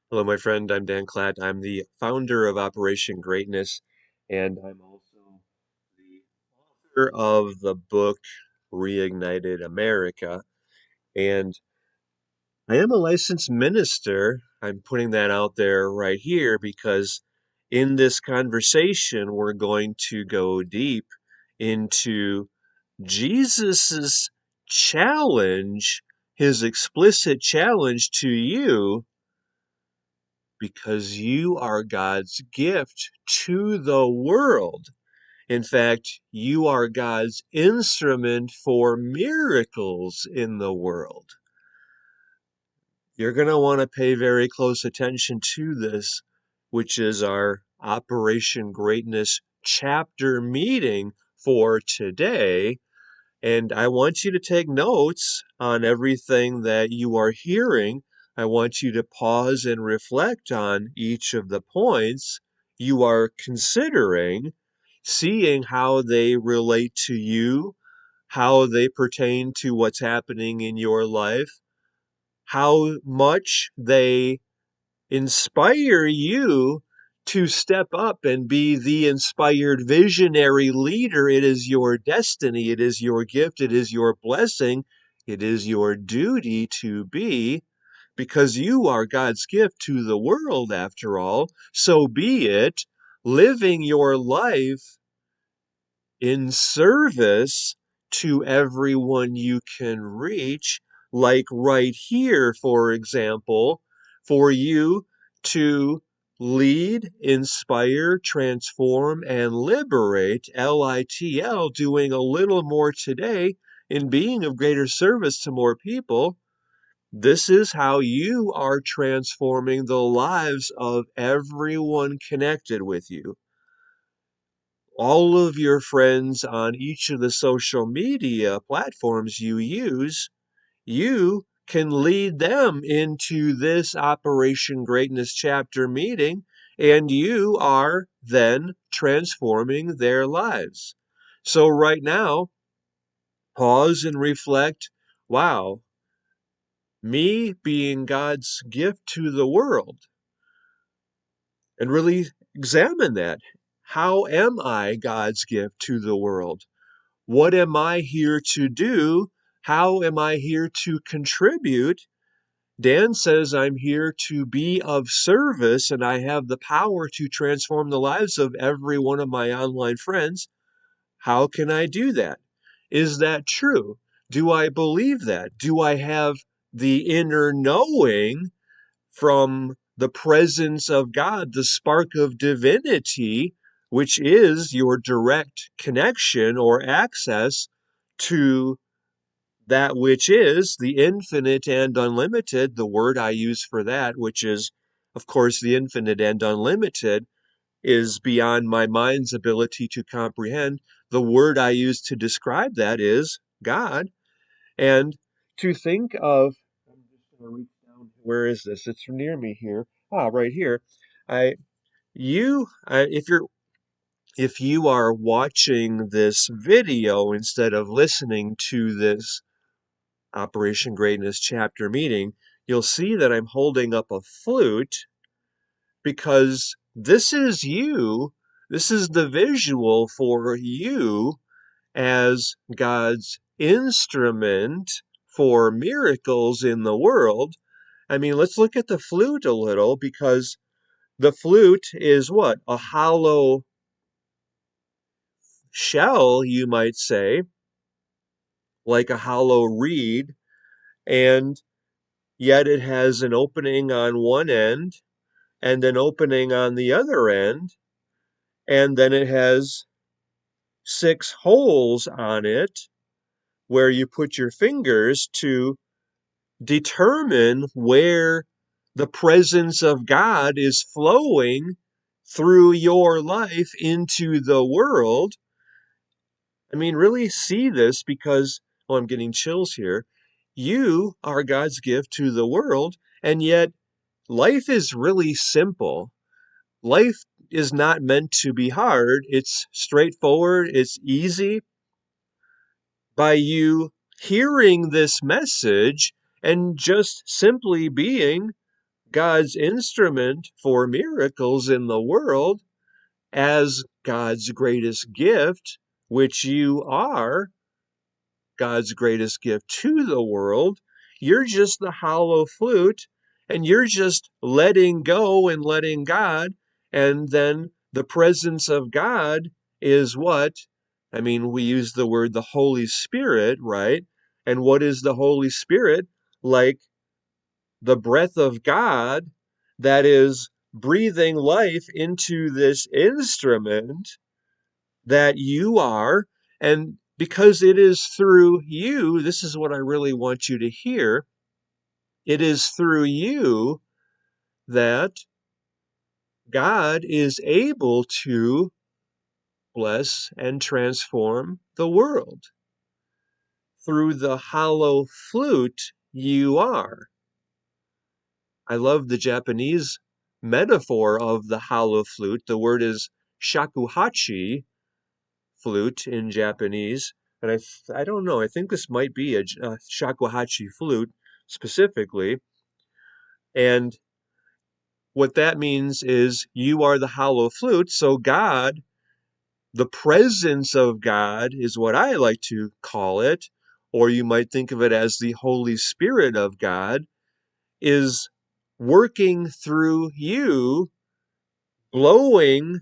Hello, my friend. I'm Dan Klatt. I'm the founder of Operation Greatness, and I'm also the author of the book Reignited America. And I am a licensed minister. I'm putting that out there right here because in this conversation, we're going to go deep into Jesus's challenge, his explicit challenge to you because you are God's gift to the world. In fact, you are God's instrument for miracles in the world. You're going to want to pay very close attention to this, which is our Operation Greatness chapter meeting for today. And I want you to take notes on everything that you are hearing. I want you to pause and reflect on each of the points you are considering, seeing how they relate to you, how they pertain to what's happening in your life, how much they inspire you to step up and be the inspired visionary leader. It is your destiny, it is your gift, it is your blessing, it is your duty to be, because you are God's gift to the world after all. So be it, living your life in service to everyone you can reach, like right here, for example, for you to lead, inspire, transform, and liberate, LITL, doing a little more today in being of greater service to more people. This is how you are transforming the lives of everyone connected with you. All of your friends on each of the social media platforms you use, you can lead them into this Operation Greatness chapter meeting, and you are then transforming their lives. So, right now, pause and reflect. Wow, me being God's gift to the world, and really examine that. How am I God's gift to the world? What am I here to do? How am I here to contribute? Dan says I'm here to be of service, and I have the power to transform the lives of every one of my online friends. How can I do that? Is that true? Do I believe that? Do I have the inner knowing from the presence of God, the spark of divinity, which is your direct connection or access to that which is the infinite and unlimited? The word I use for that, which is, of course, the infinite and unlimited, is beyond my mind's ability to comprehend. The word I use to describe that is God. And to think of, I'm just going to reach down. Where is this? It's near me here. Ah, right here. I, if you are watching this video instead of listening to this Operation Greatness chapter meeting, you'll see that I'm holding up a flute because this is you. This is the visual for you as God's instrument for miracles in the world. I mean, let's look at the flute a little, because the flute is what? A hollow shell, you might say, like a hollow reed, and yet it has an opening on one end and an opening on the other end, and then it has 6 holes on it where you put your fingers to determine where the presence of God is flowing through your life into the world. I mean, really see this because, oh, I'm getting chills here. You are God's gift to the world, and yet life is really simple. Life is not meant to be hard. It's straightforward, it's easy. By you hearing this message and just simply being God's instrument for miracles in the world as God's greatest gift, which you are God's greatest gift to the world. You're just the hollow flute, and you're just letting go and letting God. And then the presence of God is what? I mean, we use the word the Holy Spirit, right? And what is the Holy Spirit? Like the breath of God that is breathing life into this instrument that you are. And because it is through you, this is what I really want you to hear. It is through you that God is able to bless and transform the world. Through the hollow flute you are. I love the Japanese metaphor of the hollow flute. The word is shakuhachi, flute in Japanese. And I don't know, I think this might be a shakuhachi flute specifically. And what that means is you are the hollow flute. So God, the presence of God is what I like to call it, or you might think of it as the Holy Spirit of God, is working through you, blowing.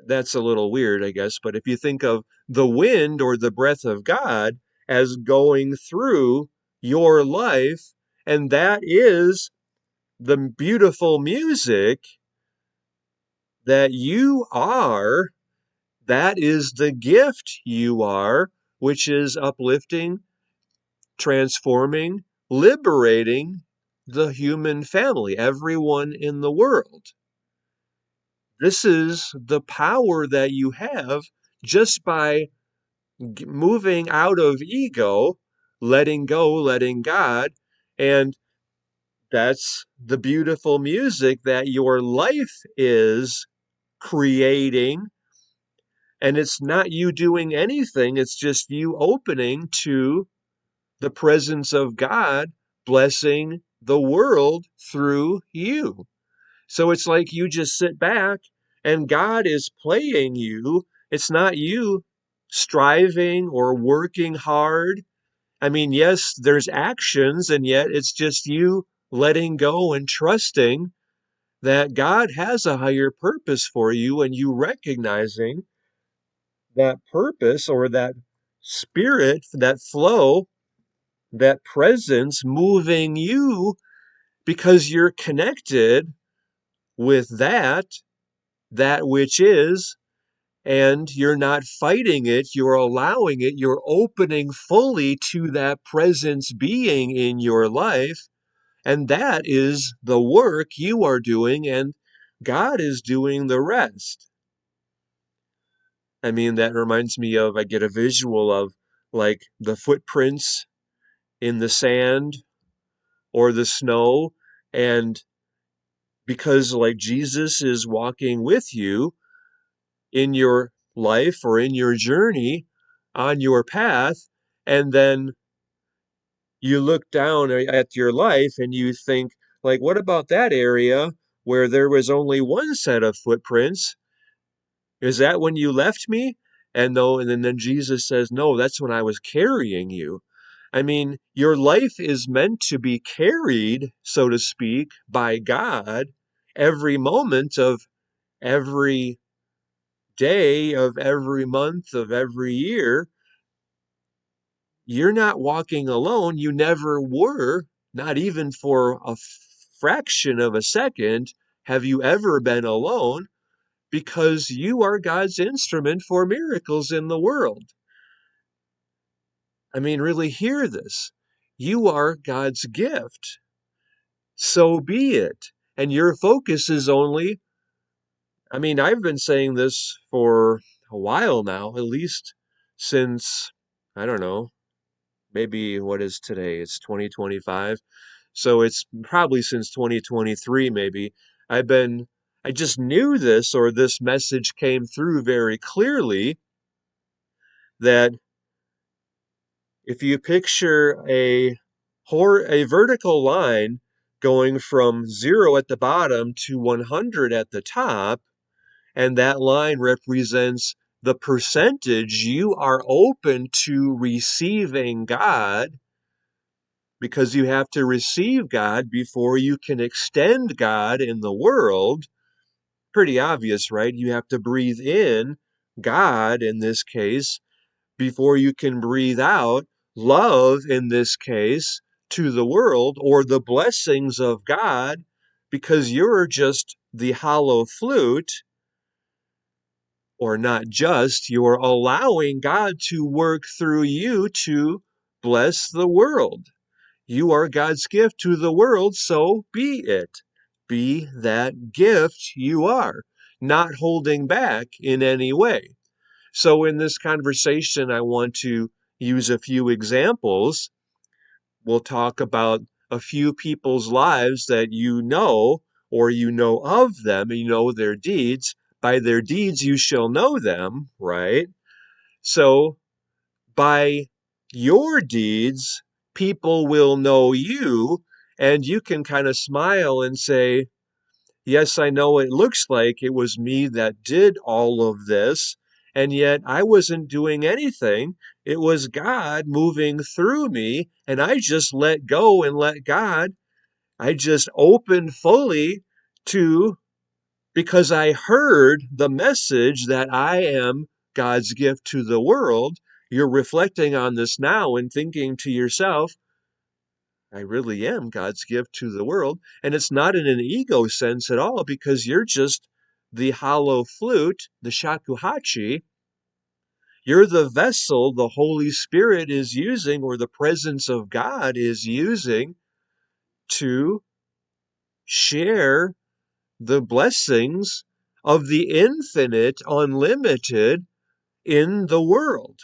That's a little weird, I guess, but if you think of the wind or the breath of God as going through your life, and that is the beautiful music that you are, that is the gift you are, which is uplifting, transforming, liberating the human family, everyone in the world. This is the power that you have just by moving out of ego, letting go, letting God. And that's the beautiful music that your life is creating. And it's not you doing anything, it's just you opening to the presence of God, blessing the world through you. So it's like you just sit back and God is playing you. It's not you striving or working hard. I mean, yes, there's actions, and yet it's just you letting go and trusting that God has a higher purpose for you, and you recognizing that purpose or that spirit, that flow, that presence moving you because you're connected with that which is, and you're not fighting it, you're allowing it, you're opening fully to that presence being in your life. And that is the work you are doing, and God is doing the rest. I mean, that reminds me of, I get a visual of like the footprints in the sand or the snow. And because like Jesus is walking with you in your life or in your journey on your path, and then you look down at your life and you think, like, what about that area where there was only one set of footprints? Is that when you left me? And no, and then Jesus says, no, that's when I was carrying you. I mean, your life is meant to be carried, so to speak, by God every moment of every day, of every month, of every year. You're not walking alone. You never were, not even for a fraction of a second have you ever been alone, because you are God's instrument for miracles in the world. I mean, really hear this. You are God's gift. So be it. And your focus is only, I mean, I've been saying this for a while now, at least since, I don't know, maybe what is today? It's 2025. So it's probably since 2023, maybe. I just knew this, or this message came through very clearly, that if you picture a a vertical line going from 0 at the bottom to 100 at the top, and that line represents the percentage you are open to receiving God, because you have to receive God before you can extend God in the world. Pretty obvious, right? You have to breathe in God in this case before you can breathe out love in this case to the world, or the blessings of God, because you're just the hollow flute. Or not just, you're allowing God to work through you to bless the world. You are God's gift to the world, so be it. Be that gift you are, not holding back in any way. So in this conversation, I want to use a few examples. We'll talk about a few people's lives that you know, or you know of them, and you know their deeds. By their deeds you shall know them, right? So by your deeds, people will know you, and you can kind of smile and say, yes, I know it looks like it was me that did all of this, and yet I wasn't doing anything. It was God moving through me, and I just let go and let God. I just opened fully to, because I heard the message that I am God's gift to the world. You're reflecting on this now and thinking to yourself, I really am God's gift to the world. And it's not in an ego sense at all, because you're just the hollow flute, the shakuhachi. You're the vessel the Holy Spirit is using, or the presence of God is using, to share the blessings of the infinite, unlimited in the world.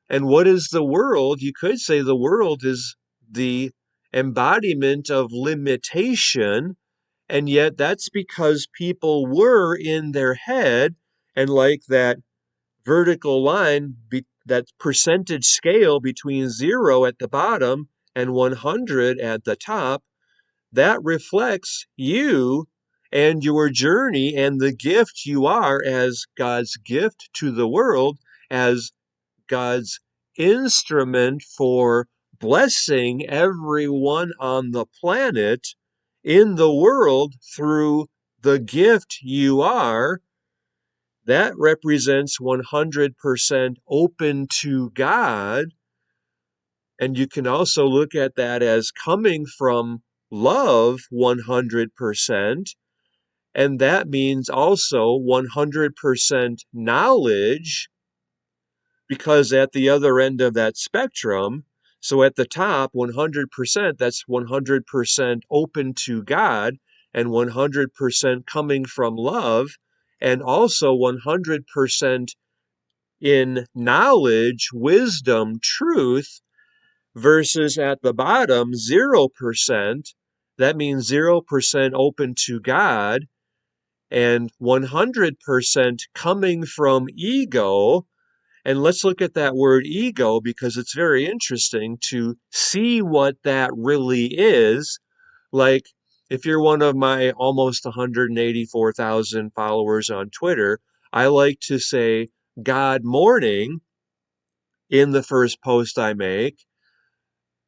And what is the world? You could say the world is the embodiment of limitation, and yet that's because people were in their head, and like that vertical line, that percentage scale between 0 at the bottom and 100 at the top, that reflects you and your journey and the gift you are as God's gift to the world, as God's instrument for blessing everyone on the planet, in the world, through the gift you are. That represents 100% open to God. And you can also look at that as coming from love 100%. And that means also 100% knowledge, because at the other end of that spectrum, so at the top, 100%, that's 100% open to God, and 100% coming from love, and also 100% in knowledge, wisdom, truth, versus at the bottom, 0%. That means 0% open to God, and 100% coming from ego. And let's look at that word ego, because it's very interesting to see what that really is. Like, if you're one of my almost 184,000 followers on Twitter, I like to say God morning in the first post I make,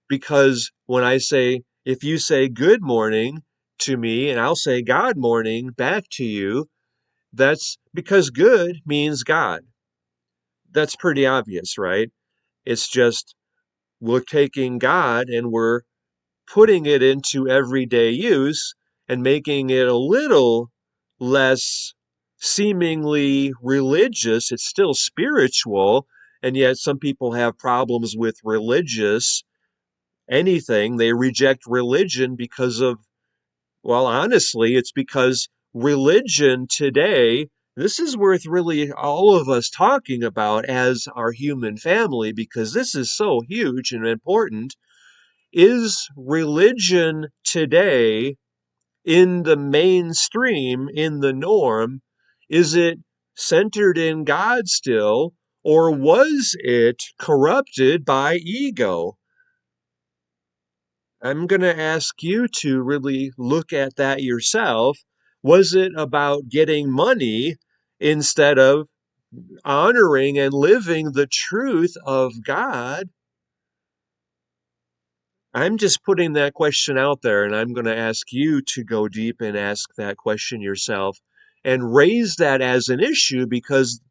because when I say, if you say good morning to me and I'll say God morning back to you, that's because good means God. That's pretty obvious, right? It's just we're taking God and we're putting it into everyday use and making it a little less seemingly religious. It's still spiritual, and yet some people have problems with religious anything. They reject religion because of, well, honestly, it's because religion today, this is worth really all of us talking about as our human family, because this is so huge and important. Is religion today in the mainstream, in the norm? Is it centered in God still, or was it corrupted by ego? I'm going to ask you to really look at that yourself. Was it about getting money instead of honoring and living the truth of God? I'm just putting that question out there, and I'm going to ask you to go deep and ask that question yourself and raise that as an issue, because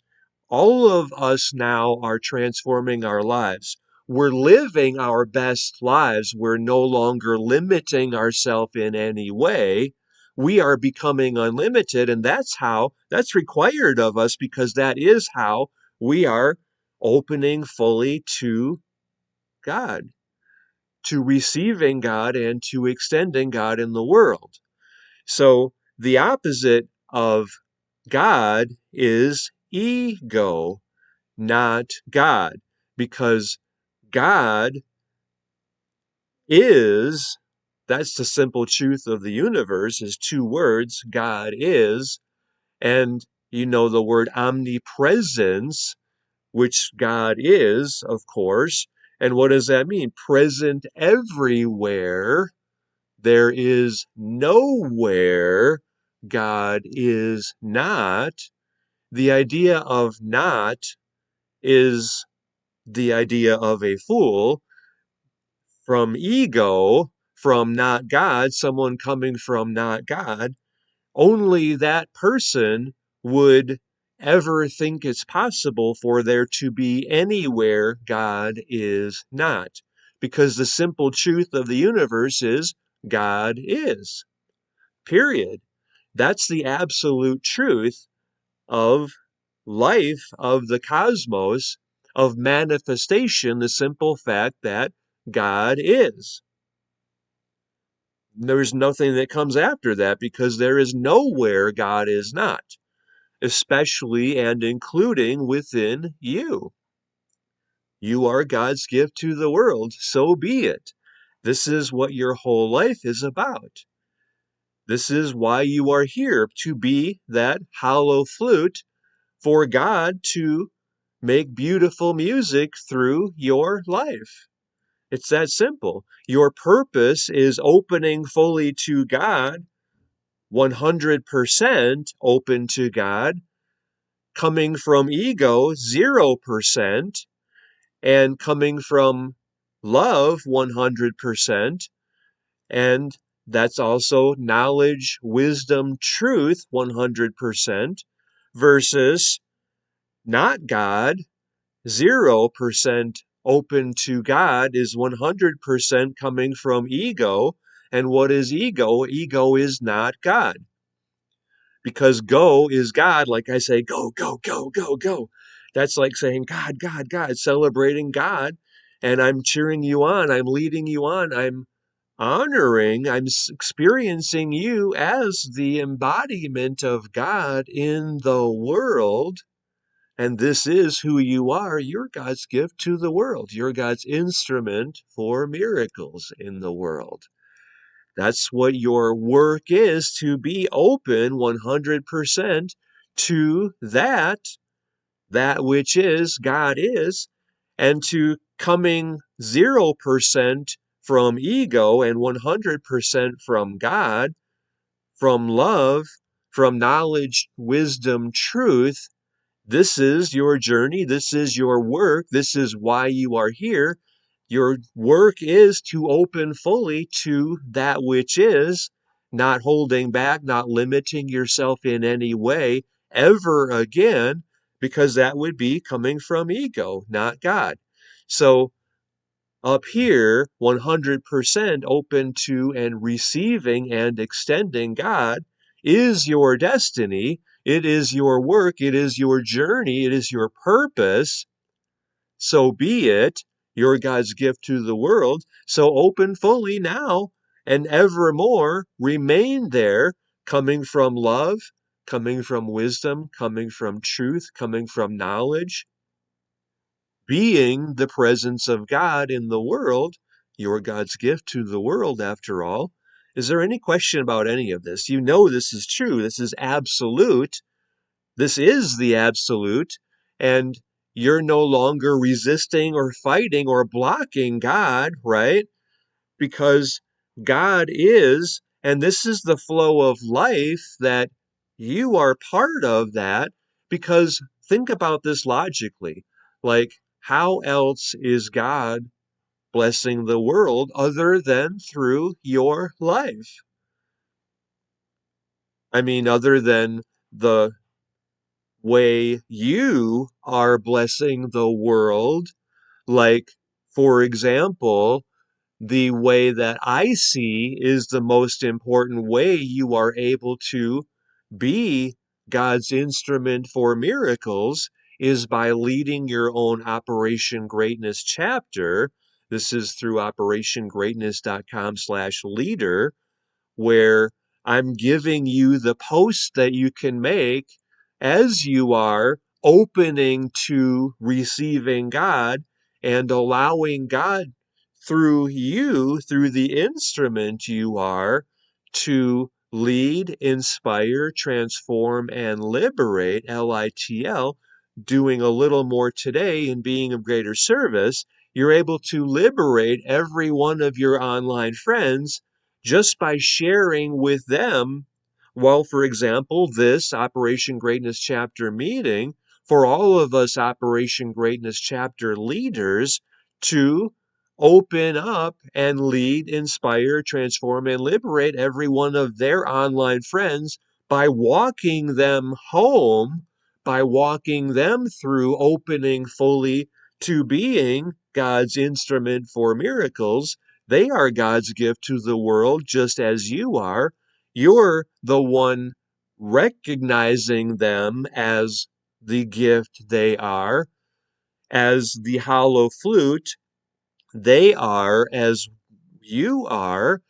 all of us now are transforming our lives. We're living our best lives. We're no longer limiting ourselves in any way. We are becoming unlimited, and that's required of us, because that is how we are opening fully to God, to receiving God, and to extending God in the world. So the opposite of God is ego, not God, because God is, that's the simple truth of the universe, is two words: God is. And you know the word omnipresence, which God is, of course. And what does that mean? Present everywhere. There is nowhere God is not. The idea of not is the idea of a fool. From ego, from not God, someone coming from not God, only that person would ever think it's possible for there to be anywhere God is not. Because the simple truth of the universe is God is. Period. That's the absolute truth of life, of the cosmos, of manifestation, the simple fact that God is. There's nothing that comes after that, because there is nowhere God is not, especially and including within you. You are God's gift to the world, so be it. This is what your whole life is about. This is why you are here, to be that hollow flute for God to make beautiful music through your life. It's that simple. Your purpose is opening fully to God, 100% open to God, coming from ego, 0%, and coming from love, 100%. And that's also knowledge, wisdom, truth, 100%, versus not God, 0% open to God, is 100% coming from ego. And what is ego? Ego is not God. Because go is God. Like I say, go, go, go, go, go. That's like saying, God, God, God, celebrating God. And I'm cheering you on. I'm leading you on. I'm honoring, I'm experiencing you as the embodiment of God in the world. And this is who you are. You're God's gift to the world. You're God's instrument for miracles in the world. That's what your work is, to be open 100% to that which is, God is, and to coming 0% from ego and 100% from God, from love, from knowledge, wisdom, truth. This is your journey. This is your work. This is why you are here. Your work is to open fully to that which is, not holding back, not limiting yourself in any way ever again, because that would be coming from ego, not God. So up here, 100% open to and receiving and extending God is your destiny. It is your work. It is your journey. It is your purpose. So be it. You're God's gift to the world. So open fully now and evermore. Remain there, coming from love, coming from wisdom, coming from truth, coming from knowledge, being the presence of God in the world. You're God's gift to the world, after all. Is there any question about any of this? You know this is true. This is absolute. This is the absolute. And you're no longer resisting or fighting or blocking God, right? because God is, and this is the flow of life that you are part of that. Because think about this logically. Like, how else is God blessing the world other than through your life? I mean, other than the way you are blessing the world, like, for example, the way that I see is the most important way you are able to be God's instrument for miracles is by leading your own Operation Greatness chapter. This is through operationgreatness.com/leader, where I'm giving you the posts that you can make as you are opening to receiving God and allowing God through you, through the instrument you are, to lead, inspire, transform, and liberate, LITL, doing a little more today and being of greater service. You're able to liberate every one of your online friends just by sharing with them. Well, for example, this Operation Greatness Chapter meeting, for all of us Operation Greatness Chapter leaders to open up and lead, inspire, transform, and liberate every one of their online friends by walking them home, by walking them through opening fully to being God's instrument for miracles. They are God's gift to the world just as you are. You're the one recognizing them as the gift they are, as the hollow flute they are, as you are.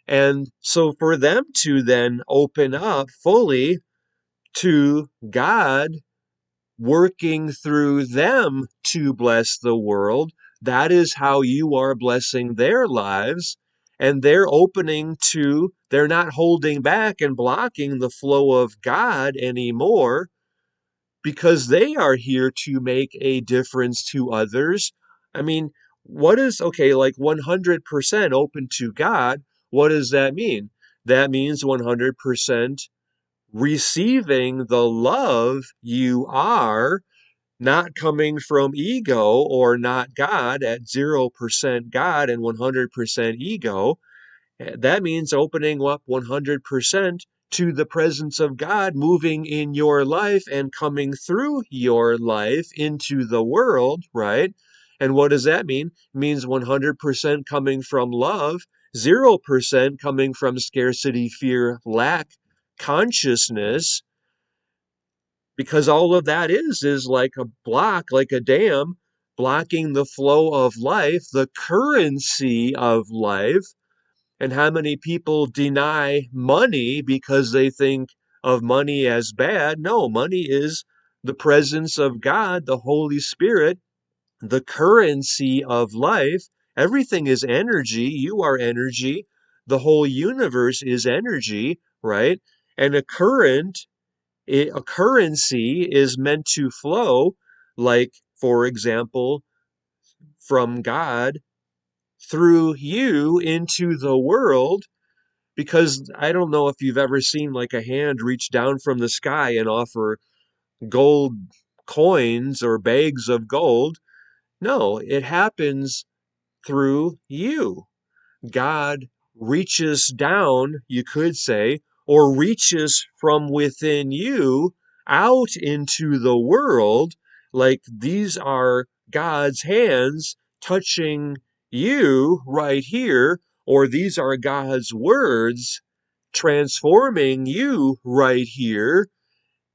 And so for them to then open up fully to God working through them to bless the world, that is how you are blessing their lives. And they're opening to, they're not holding back and blocking the flow of God anymore because they are here to make a difference to others. I mean, what is, okay, like 100% open to God? What does that mean? That means 100% receiving the love you are, not coming from ego or not God, at 0% God and 100% ego. That means opening up 100% to the presence of God moving in your life and coming through your life into the world, right? And what does that mean? It means 100% coming from love, 0% coming from scarcity, fear, lack, consciousness, because all of that is like a block, like a dam, blocking the flow of life, the currency of life. And how many people deny money because they think of money as bad? No, money is the presence of God, the Holy Spirit, the currency of life. Everything is energy. You are energy. The whole universe is energy, right? And a currency is meant to flow, like, for example, from God through you into the world. Because I don't know if you've ever seen like a hand reach down from the sky and offer gold coins or bags of gold. No, it happens through you. God reaches down, you could say, or reaches from within you out into the world. Like, these are God's hands touching you right here, or these are God's words transforming you right here.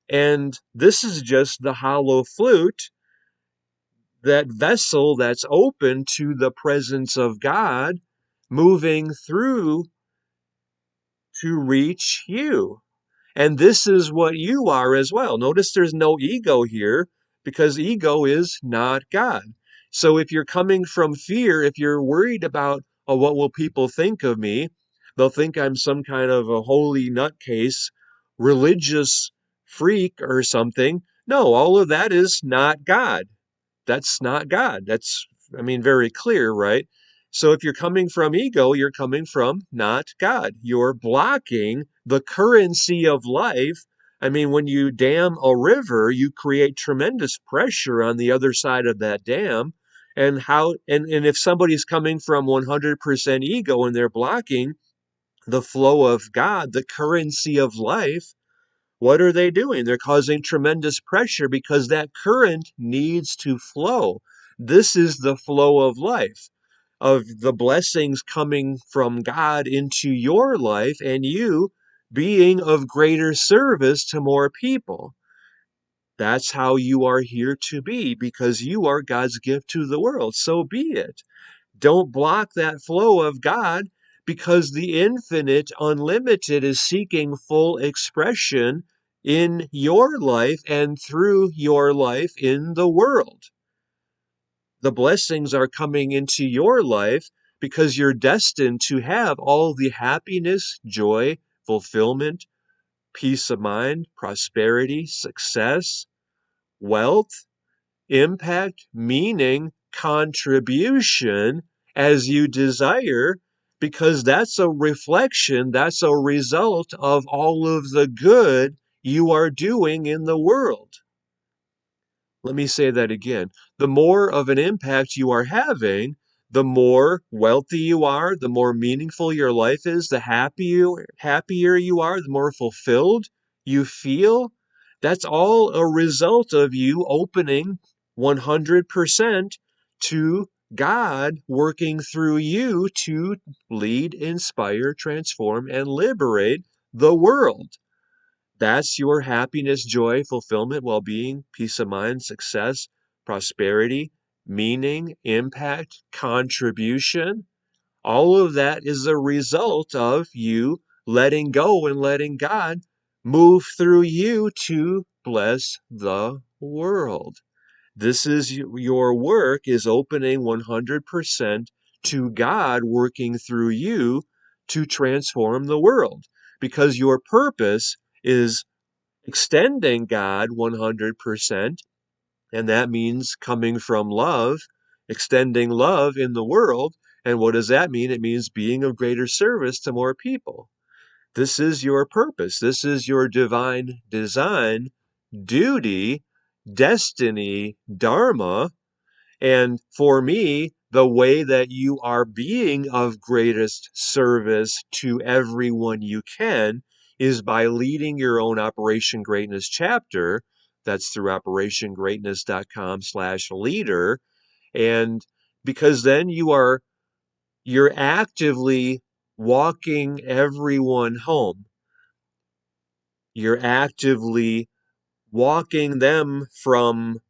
And this is just the hollow flute, that vessel that's open to the presence of God moving through to reach you. And this is what you are as well. Notice there's no ego here because ego is not God. So if you're coming from fear, if you're worried about, oh, what will people think of me? They'll think I'm some kind of a holy nutcase, religious freak or something. No, all of that is not God. That's not God. That's, I mean, very clear, right? So if you're coming from ego, you're coming from not God. You're blocking the currency of life. I mean, when you dam a river, you create tremendous pressure on the other side of that dam. And if somebody's coming from 100% ego and they're blocking the flow of God, the currency of life, what are they doing? They're causing tremendous pressure because that current needs to flow. This is the flow of life, of the blessings coming from God into your life and you being of greater service to more people. That's how you are here to be because you are God's gift to the world. So be it. Don't block that flow of God because the infinite, unlimited is seeking full expression in your life and through your life in the world. The blessings are coming into your life because you're destined to have all the happiness, joy, fulfillment, peace of mind, prosperity, success, wealth, impact, meaning, contribution as you desire, because that's a reflection, that's a result of all of the good you are doing in the world. Let me say that again. The more of an impact you are having, the more wealthy you are, the more meaningful your life is, the happier you are, the more fulfilled you feel. That's all a result of you opening 100% to God working through you to lead, inspire, transform, and liberate the world. That's your happiness, joy, fulfillment, well being, peace of mind, success, prosperity, meaning, impact, contribution. All of that is a result of you letting go and letting God move through you to bless the world. This is your work is opening 100% to God working through you to transform the world because your purpose is extending God 100%, and that means coming from love, extending love in the world. And what does that mean? It means being of greater service to more people. This is your purpose. This is your divine design, duty, destiny, dharma. And for me, the way that you are being of greatest service to everyone you can is by leading your own Operation Greatness chapter. That's through operationgreatness.com/leader. And because then you're actively walking everyone home. You're actively walking them from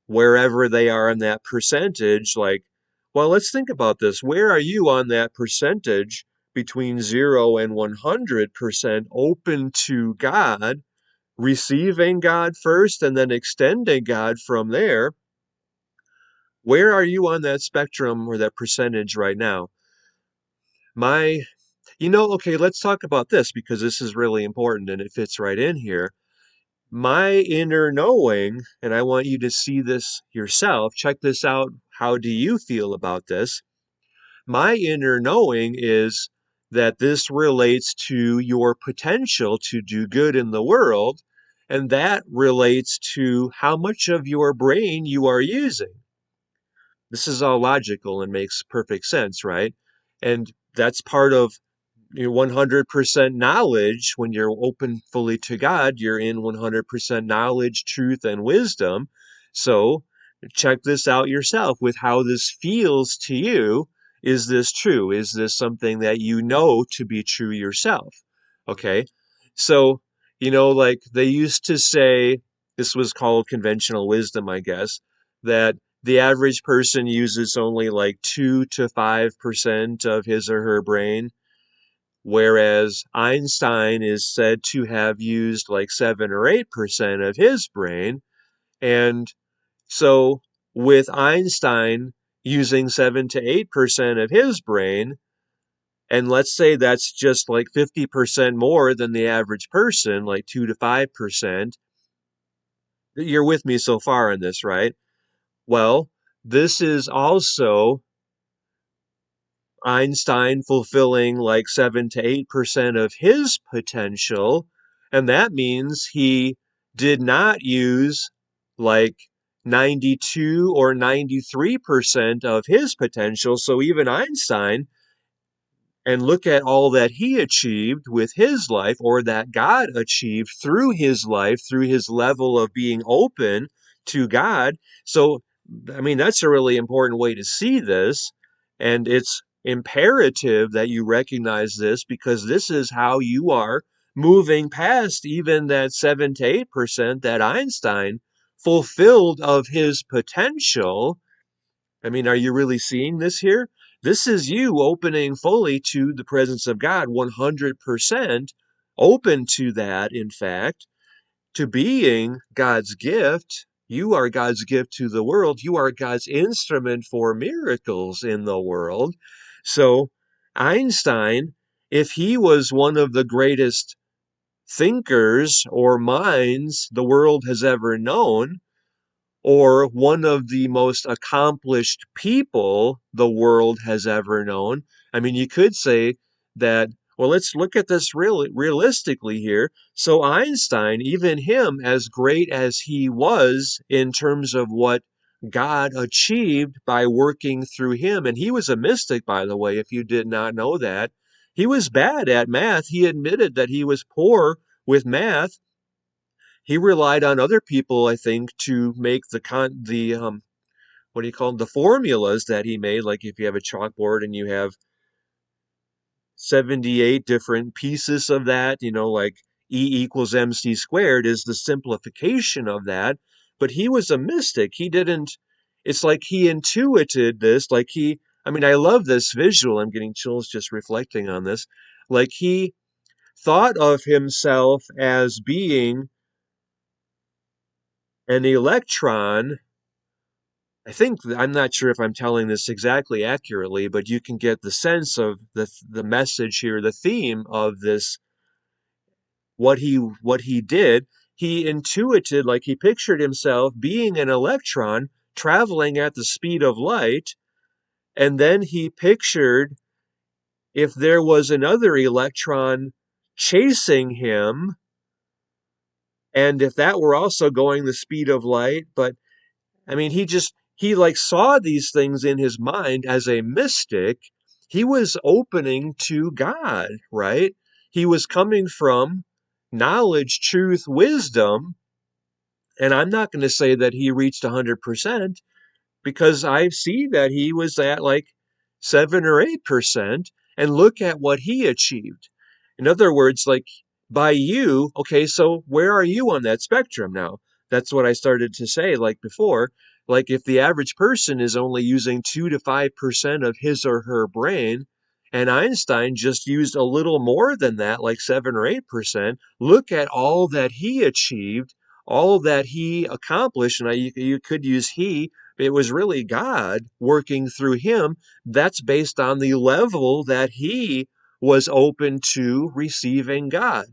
wherever they are in that percentage. Like, well, let's think about this. Where are you on that percentage between 0 and 100% open to God, receiving God first and then extending God from there? Where are you on that spectrum or that percentage right now? Okay, let's talk about this because this is really important and it fits right in here. My inner knowing, and I want you to see this yourself, check this out. How do you feel about this? My inner knowing is that this relates to your potential to do good in the world, and that relates to how much of your brain you are using. This is all logical and makes perfect sense, right? And that's part of your 100% knowledge. When you're open fully to God, you're in 100% knowledge, truth, and wisdom. So check this out yourself with how this feels to you. Is this true? Is this something that you know to be true yourself? Okay. So, like they used to say, this was called conventional wisdom, I guess, that the average person uses only like 2 to 5% of his or her brain, whereas Einstein is said to have used like 7 or 8% of his brain. And so, with Einstein using 7 to 8% of his brain, and let's say that's just like 50% more than the average person, like 2 to 5%. You're with me so far in this, right? Well, this is also Einstein fulfilling like 7 to 8% of his potential. And that means he did not use like 92 or 93% of his potential. So even Einstein, and look at all that he achieved with his life, or that God achieved through his life, through his level of being open to God. So, I mean, that's a really important way to see this. And it's imperative that you recognize this, because this is how you are moving past even that 7 to 8% that Einstein fulfilled of his potential. I mean, are you really seeing this here? This is you opening fully to the presence of God, 100% open to that, in fact, to being God's gift. You are God's gift to the world. You are God's instrument for miracles in the world. So, Einstein, if he was one of the greatest thinkers or minds the world has ever known, or one of the most accomplished people the world has ever known. I mean, you could say that, well, let's look at this realistically here. So Einstein, even him, as great as he was in terms of what God achieved by working through him, and he was a mystic, by the way, if you did not know that. He was bad at math. He admitted that he was poor with math. He relied on other people, I think, to make the what do you call them, the formulas that he made. Like if you have a chalkboard and you have 78 different pieces of that, like E equals MC squared is the simplification of that. But he was a mystic. He didn't, it's like he intuited this, I mean, I love this visual. I'm getting chills just reflecting on this. Like he thought of himself as being an electron. I'm not sure if I'm telling this exactly accurately, but you can get the sense of the message here, the theme of this, what he did. He intuited, like he pictured himself being an electron traveling at the speed of light, and then he pictured if there was another electron chasing him, and if that were also going the speed of light. But I mean, he like saw these things in his mind as a mystic. He was opening to God, right? He was coming from knowledge, truth, wisdom. And I'm not going to say that he reached 100%, because I see that he was at like 7 or 8%, and look at what he achieved. In other words, like by you, okay, so where are you on that spectrum now? That's what I started to say like before. Like if the average person is only using 2 to 5% of his or her brain, and Einstein just used a little more than that, like 7 or 8%, look at all that he achieved, all that he accomplished. And you could use he, it was really God working through him. That's based on the level that he was open to receiving God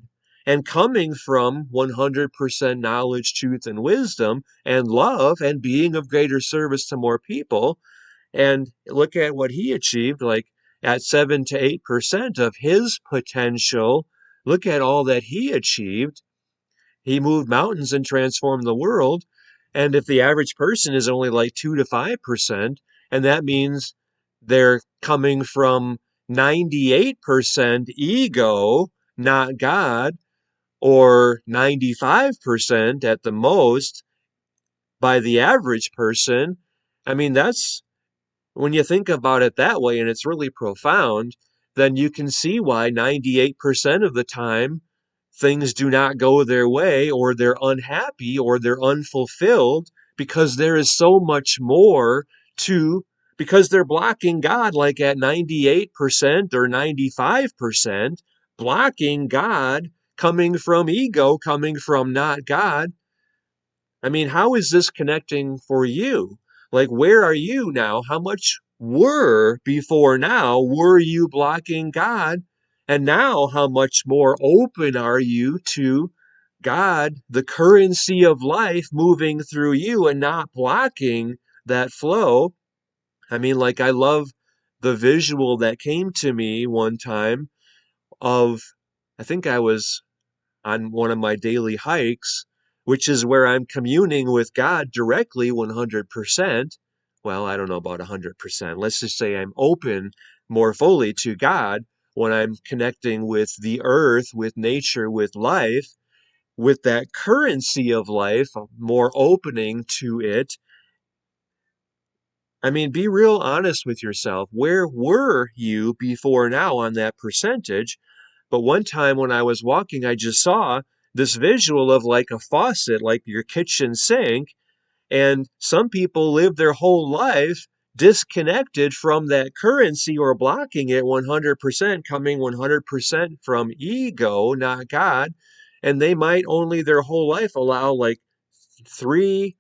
and coming from 100% knowledge, truth, and wisdom and love and being of greater service to more people. And look at what he achieved, like at 7 to 8% of his potential. Look at all that he achieved. He moved mountains and transformed the world. And if the average person is only like 2 to 5%, and that means they're coming from 98% ego, not God, or 95% at the most by the average person. I mean, that's when you think about it that way, and it's really profound, then you can see why 98% of the time things do not go their way, or they're unhappy, or they're unfulfilled, because there is so much more to, because they're blocking God like at 98% or 95%, blocking God, coming from ego, coming from not God. I mean, how is this connecting for you? Like, where are you now? How much before now, were you blocking God? And now, how much more open are you to God, the currency of life moving through you and not blocking that flow? I mean, like, I love the visual that came to me one time of, I think I was on one of my daily hikes, which is where I'm communing with God directly 100%. Well, I don't know about 100%. Let's just say I'm open more fully to God when I'm connecting with the earth, with nature, with life, with that currency of life, more opening to it. I mean, be real honest with yourself. Where were you before now on that percentage? But one time when I was walking, I just saw this visual of like a faucet, like your kitchen sink. And some people live their whole life disconnected from that currency or blocking it 100%, coming 100% from ego, not God. And they might only their whole life allow like 3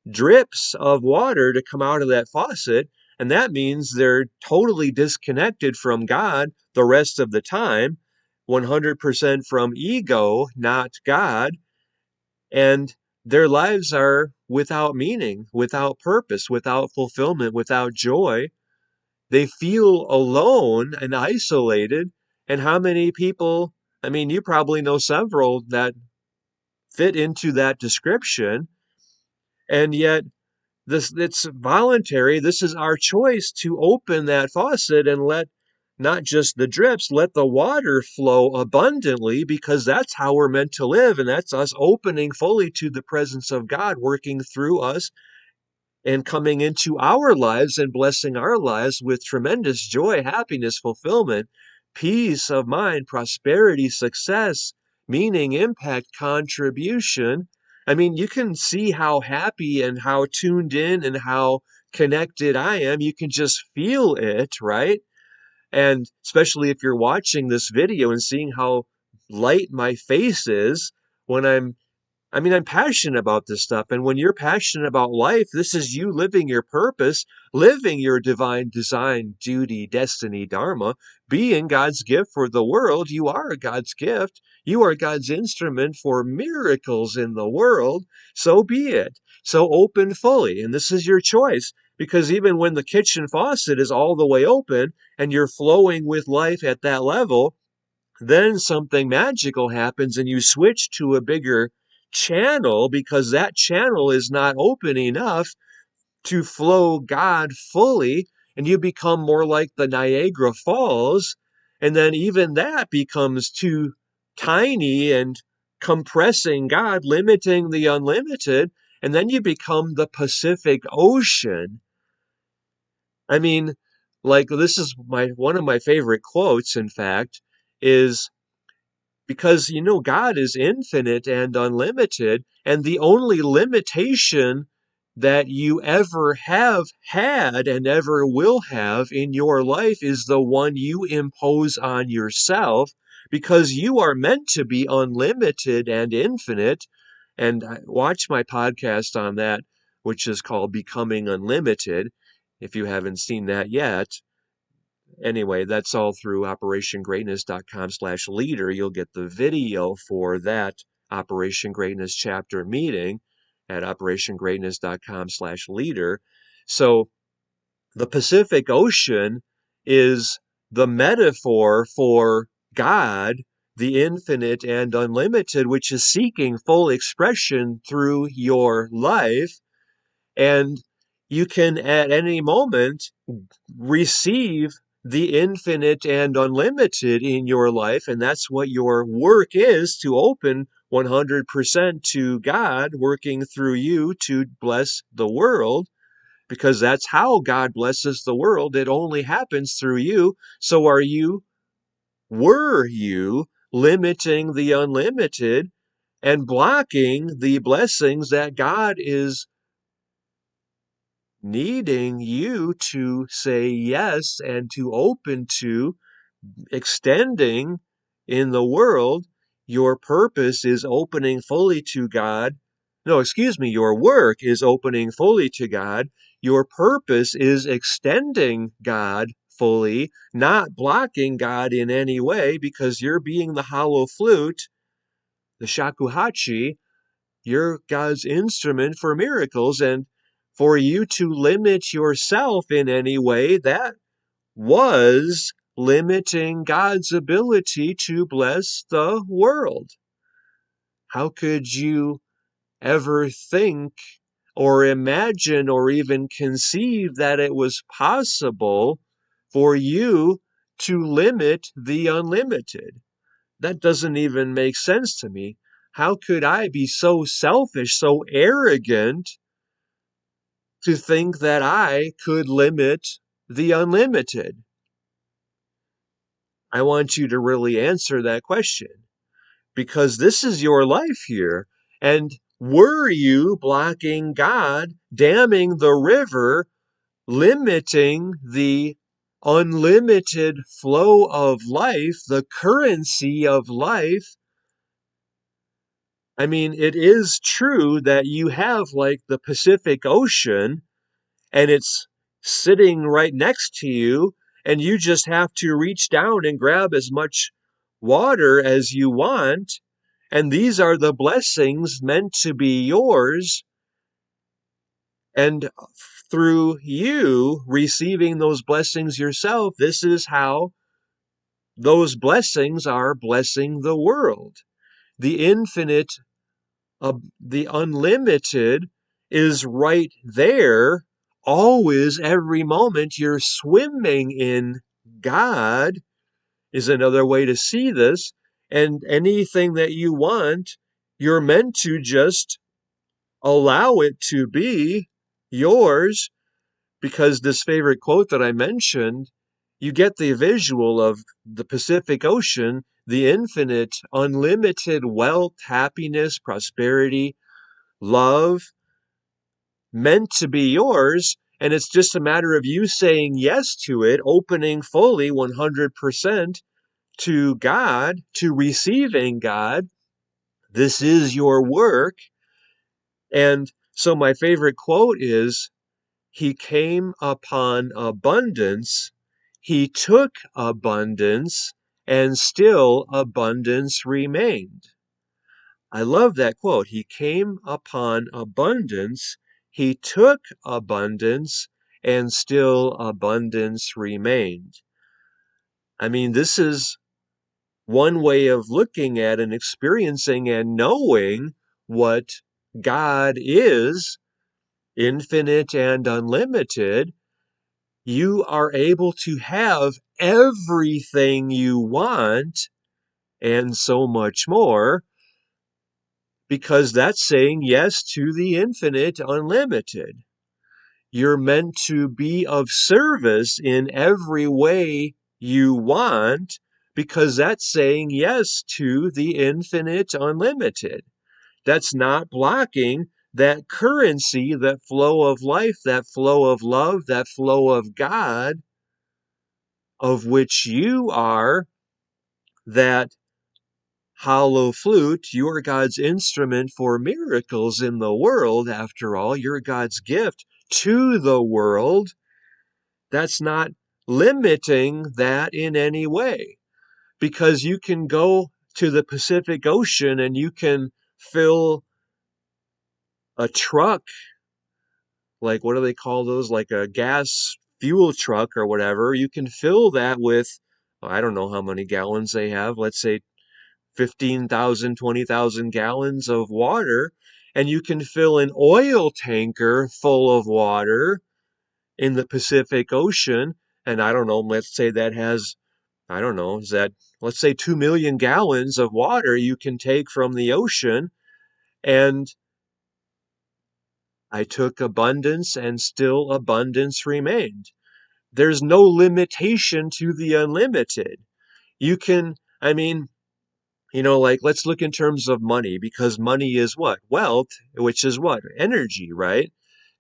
drips of water to come out of that faucet. And that means they're totally disconnected from God the rest of the time, 100% from ego, not God. And their lives are without meaning, without purpose, without fulfillment, without joy. They feel alone and isolated. And how many people, I mean, you probably know several that fit into that description. And yet, it's voluntary. This is our choice to open that faucet and let not just the drips, let the water flow abundantly, because that's how we're meant to live. And that's us opening fully to the presence of God working through us and coming into our lives and blessing our lives with tremendous joy, happiness, fulfillment, peace of mind, prosperity, success, meaning, impact, contribution. I mean, you can see how happy and how tuned in and how connected I am. You can just feel it, right? And especially if you're watching this video and seeing how light my face is when I'm passionate about this stuff. And when you're passionate about life, this is you living your purpose, living your divine design, duty, destiny, dharma, being God's gift for the world. You are God's gift. You are God's instrument for miracles in the world. So be it. So open fully. And this is your choice. Because even when the kitchen faucet is all the way open and you're flowing with life at that level, then something magical happens and you switch to a bigger channel because that channel is not open enough to flow God fully, and you become more like the Niagara Falls. And then even that becomes too tiny and compressing God, limiting the unlimited. And then you become the Pacific Ocean. I mean, like this is one of my favorite quotes, in fact, is because God is infinite and unlimited, and the only limitation that you ever have had and ever will have in your life is the one you impose on yourself, because you are meant to be unlimited and infinite. And watch my podcast on that, which is called Becoming Unlimited, if you haven't seen that yet. Anyway, that's all through operationgreatness.com/leader. You'll get the video for that Operation Greatness chapter meeting at operationgreatness.com/leader. So the Pacific Ocean is the metaphor for God, the infinite and unlimited, which is seeking full expression through your life. And you can at any moment receive the infinite and unlimited in your life. And that's what your work is, to open 100% to God working through you to bless the world, because that's how God blesses the world. It only happens through you. So were you limiting the unlimited and blocking the blessings that God is needing you to say yes and to open to extending in the world? Your purpose is opening fully to God. No, excuse me, your work is opening fully to God. Your purpose is extending God fully, not blocking God in any way, because you're being the hollow flute, the shakuhachi. You're God's instrument for miracles. And for you to limit yourself in any way, that was limiting God's ability to bless the world. How could you ever think or imagine or even conceive that it was possible for you to limit the unlimited? That doesn't even make sense to me. How could I be so selfish, so arrogant to think that I could limit the unlimited? I want you to really answer that question, because this is your life here. And were you blocking God, damming the river, limiting the unlimited flow of life, the currency of life? I mean, it is true that you have like the Pacific Ocean and it's sitting right next to you, and you just have to reach down and grab as much water as you want. And these are the blessings meant to be yours. And through you receiving those blessings yourself, this is how those blessings are blessing the world. The infinite, the unlimited is right there, always, every moment. You're swimming in God, is another way to see this. And anything that you want, you're meant to just allow it to be yours, because this favorite quote that I mentioned, you get the visual of the Pacific Ocean, the infinite, unlimited wealth, happiness, prosperity, love, meant to be yours. And it's just a matter of you saying yes to it, opening fully 100% to God, to receiving God. This is your work. And so my favorite quote is, He came upon abundance, He took abundance, and still abundance remained. I love that quote. He came upon abundance, He took abundance, and still abundance remained. I mean, this is one way of looking at and experiencing and knowing what God is, infinite and unlimited. You are able to have everything you want and so much more, because that's saying yes to the infinite unlimited. You're meant to be of service in every way you want, because that's saying yes to the infinite unlimited. That's not blocking that currency, that flow of life, that flow of love, that flow of God, of which you are that hollow flute. You're God's instrument for miracles in the world. After all, you're God's gift to the world. That's not limiting that in any way, because you can go to the Pacific Ocean and you can fill a truck, like what do they call those? Like a gas fuel truck or whatever. You can fill that with, I don't know how many gallons they have. Let's say 15,000, 20,000 gallons of water. And you can fill an oil tanker full of water in the Pacific Ocean. And I don't know, let's say that has, I don't know, is that, let's say 2 million gallons of water you can take from the ocean. And I took abundance and still abundance remained. There's no limitation to the unlimited. You can, I mean, like let's look in terms of money, because money is what? Wealth, which is what? Energy, right?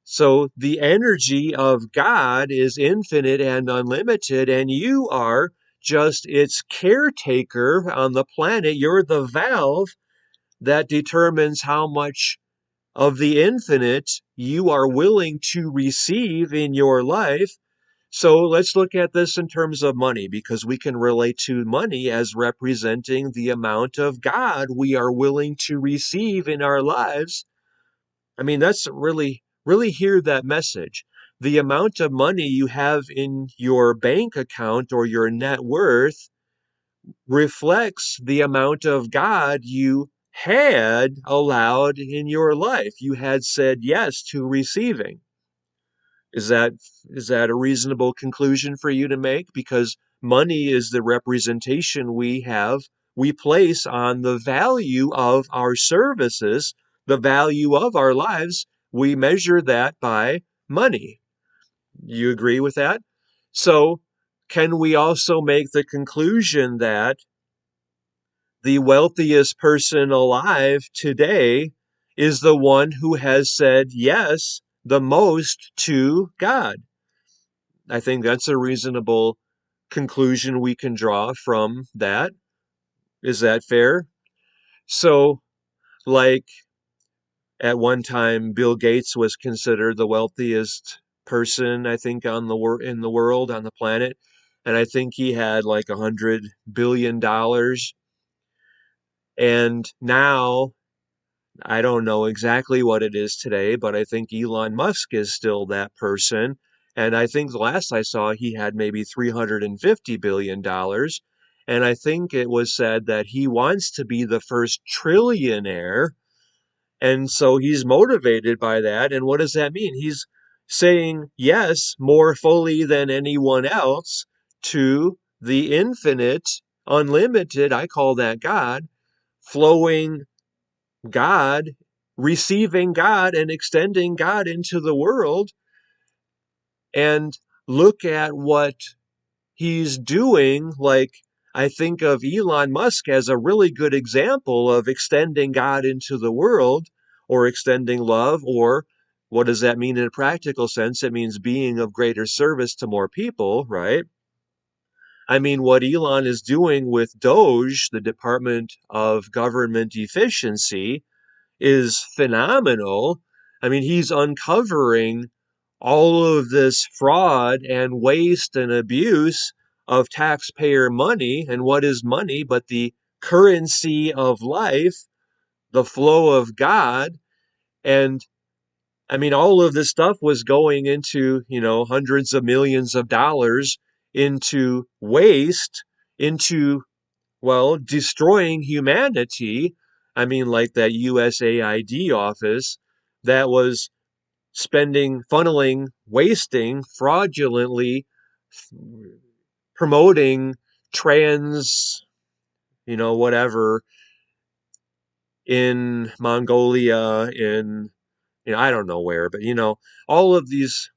So the energy of God is infinite and unlimited, and you are just its caretaker on the planet. You're the valve that determines how much of the infinite you are willing to receive in your life. So let's look at this in terms of money, because we can relate to money as representing the amount of God we are willing to receive in our lives. I mean, that's really, really hear that message. the amount of money you have in your bank account or your net worth reflects the amount of God you had allowed in your life. You had said yes to receiving. Is that is that a reasonable conclusion for you to make? Because money is the representation we place on the value of our services, the value of our lives. We measure that by money. You agree with that? So, can we also make the conclusion that the wealthiest person alive today is the one who has said yes the most to God? I think that's a reasonable conclusion we can draw from that. Is that fair? So, like at one time, Bill Gates was considered the wealthiest person, I think, in the world, on the planet, and I think he had like $100 billion. And now I don't know exactly what it is today, but I think Elon Musk is still that person. And I think the last I saw, he had maybe $350 billion. And I think it was said that he wants to be the first trillionaire. And so he's motivated by that. And what does that mean? He's saying yes more fully than anyone else to the infinite, unlimited, I call that God, flowing God, receiving God and extending God into the world. And look at what he's doing. Like, I think of Elon Musk as a really good example of extending God into the world, or extending love, or what does that mean in a practical sense? It means being of greater service to more people, right? I mean, what Elon is doing with Doge, the Department of Government Efficiency, is phenomenal. I mean, he's uncovering all of this fraud and waste and abuse of taxpayer money. And what is money but the currency of life, the flow of God? And I mean, all of this stuff was going into, hundreds of millions of dollars into waste, into, well, destroying humanity. I mean, like that USAID office that was funneling, wasting, fraudulently promoting trans, whatever, in Mongolia, I don't know where, but, all of these,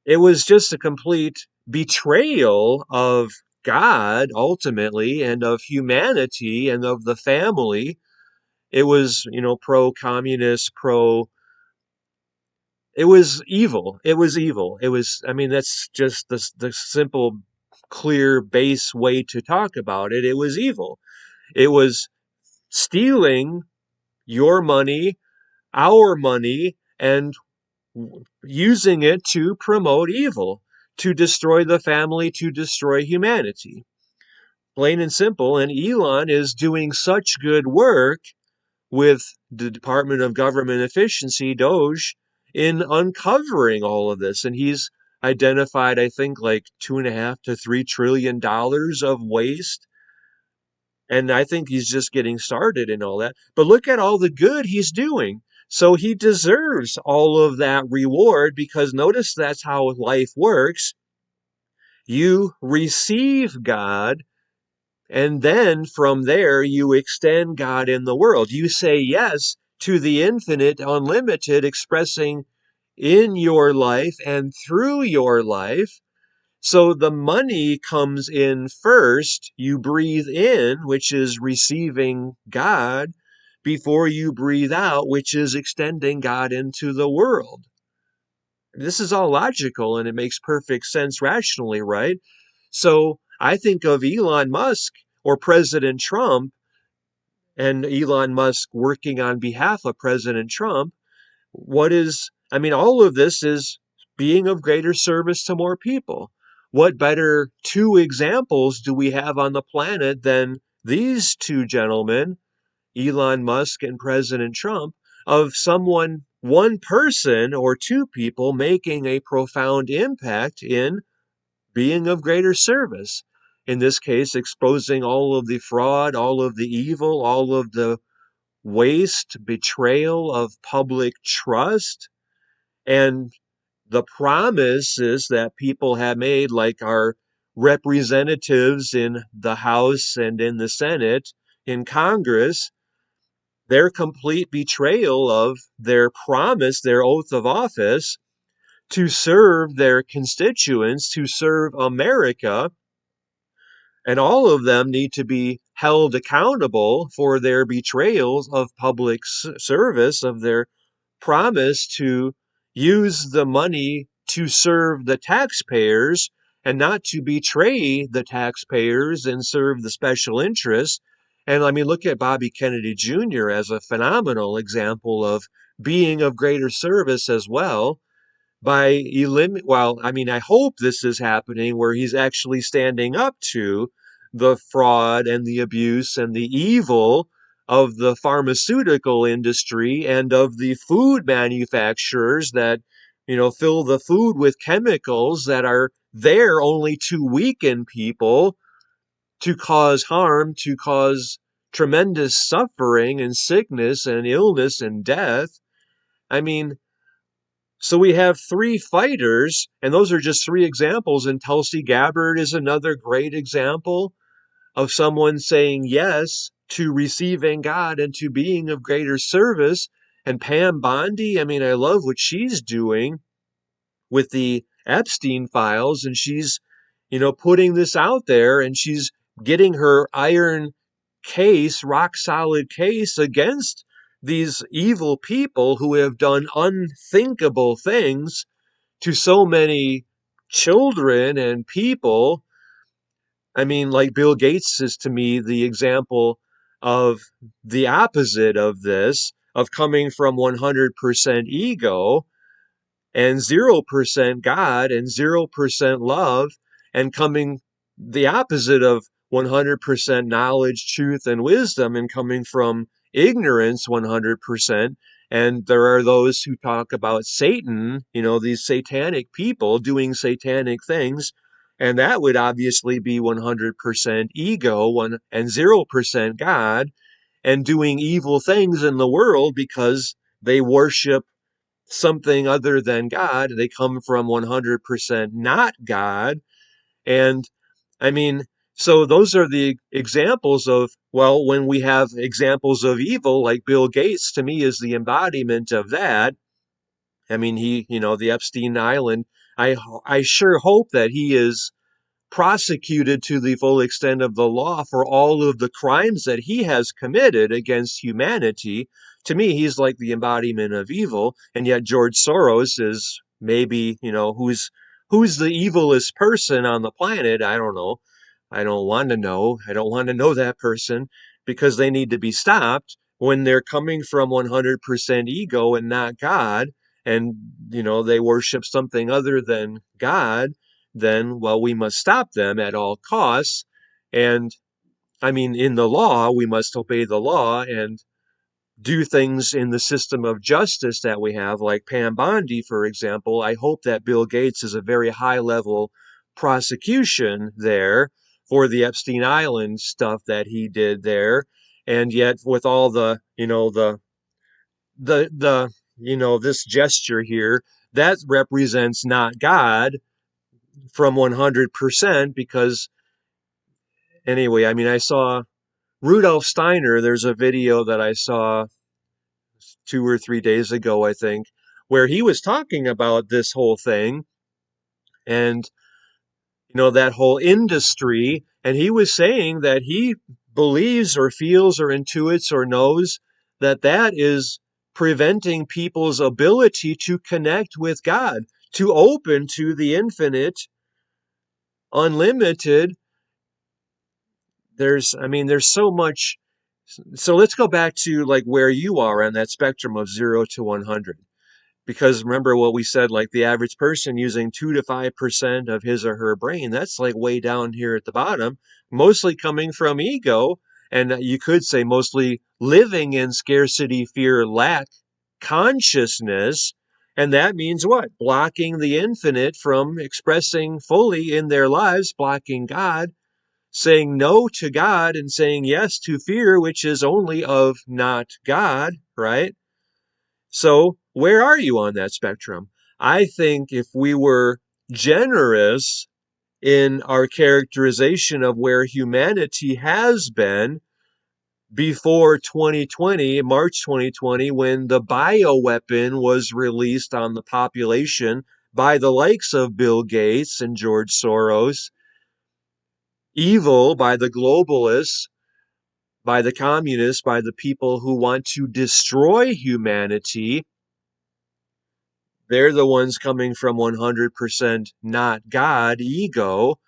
it was just a complete betrayal of God ultimately, and of humanity, and of the family. It was, pro-communist, it was evil. It was evil. It was, I mean, that's just the simple, clear, base way to talk about it. It was evil. It was stealing your money, our money, and using it to promote evil, to destroy the family, to destroy humanity. Plain and simple. And Elon is doing such good work with the Department of Government Efficiency, Doge, in uncovering all of this. And he's identified, I think, like $2.5 to $3 trillion of waste. And I think he's just getting started in all that. But look at all the good he's doing. So he deserves all of that reward, because notice that's how life works. You receive God, and then from there, you extend God in the world. You say yes to the infinite, unlimited, expressing in your life and through your life. So the money comes in first. You breathe in, which is receiving God, before you breathe out, which is extending God into the world. This is all logical, and it makes perfect sense rationally, right? So I think of Elon Musk or President Trump, and Elon Musk working on behalf of President Trump. I mean, all of this is being of greater service to more people. What better two examples do we have on the planet than these two gentlemen, Elon Musk and President Trump, of someone, one person or two people making a profound impact in being of greater service. In this case, exposing all of the fraud, all of the evil, all of the waste, betrayal of public trust, and the promises that people have made, like our representatives in the House and in the Senate, in Congress, their complete betrayal of their promise, their oath of office to serve their constituents, to serve America. And all of them need to be held accountable for their betrayals of public service, of their promise to use the money to serve the taxpayers and not to betray the taxpayers and serve the special interests. And I mean, look at Bobby Kennedy Jr. as a phenomenal example of being of greater service as well by well, I mean, I hope this is happening where he's actually standing up to the fraud and the abuse and the evil of the pharmaceutical industry and of the food manufacturers that, fill the food with chemicals that are there only to weaken people, to cause harm, to cause tremendous suffering and sickness and illness and death. I mean, so we have three fighters, and those are just three examples. And Tulsi Gabbard is another great example of someone saying yes to receiving God and to being of greater service. And Pam Bondi, I mean, I love what she's doing with the Epstein files, and she's, putting this out there, and she's getting her iron case, rock solid case against these evil people who have done unthinkable things to so many children and people. I mean, like Bill Gates is to me the example of the opposite of this, of coming from 100% ego and 0% God and 0% love, and coming the opposite of 100% knowledge, truth, and wisdom, and coming from ignorance 100%. And there are those who talk about Satan, these satanic people doing satanic things. And that would obviously be 100% ego and 0% God, and doing evil things in the world because they worship something other than God. They come from 100% not God. And I mean, so those are the examples of, well, when we have examples of evil, like Bill Gates, to me, is the embodiment of that. I mean, the Epstein Island, I sure hope that he is prosecuted to the full extent of the law for all of the crimes that he has committed against humanity. To me, he's like the embodiment of evil, and yet George Soros is maybe, who's the evilest person on the planet? I don't know. I don't want to know. I don't want to know that person, because they need to be stopped when they're coming from 100% ego and not God, and they worship something other than God. Then, well, we must stop them at all costs. And I mean, in the law, we must obey the law and do things in the system of justice that we have, like Pam Bondi, for example. I hope that Bill Gates is a very high level prosecution there for the Epstein Island stuff that he did there. And yet, with all the, this gesture here, that represents not God from 100%, because anyway, I mean, I saw Rudolf Steiner. There's a video that I saw 2 or 3 days ago, I think, where he was talking about this whole thing and, that whole industry. And he was saying that he believes or feels or intuits or knows that that is preventing people's ability to connect with God, to open to the infinite, unlimited. There's so much. So let's go back to like where you are on that spectrum of 0 to 100. Because remember what we said, like the average person using 2 to 5% of his or her brain, that's like way down here at the bottom, mostly coming from ego. And you could say mostly living in scarcity, fear, lack consciousness. And that means what? Blocking the infinite from expressing fully in their lives, blocking God, saying no to God and saying yes to fear, which is only of not God, right? So where are you on that spectrum? I think if we were generous in our characterization of where humanity has been before 2020, March 2020, when the bioweapon was released on the population by the likes of Bill Gates and George Soros, evil by the globalists, by the communists, by the people who want to destroy humanity. They're the ones coming from 100% not God ego,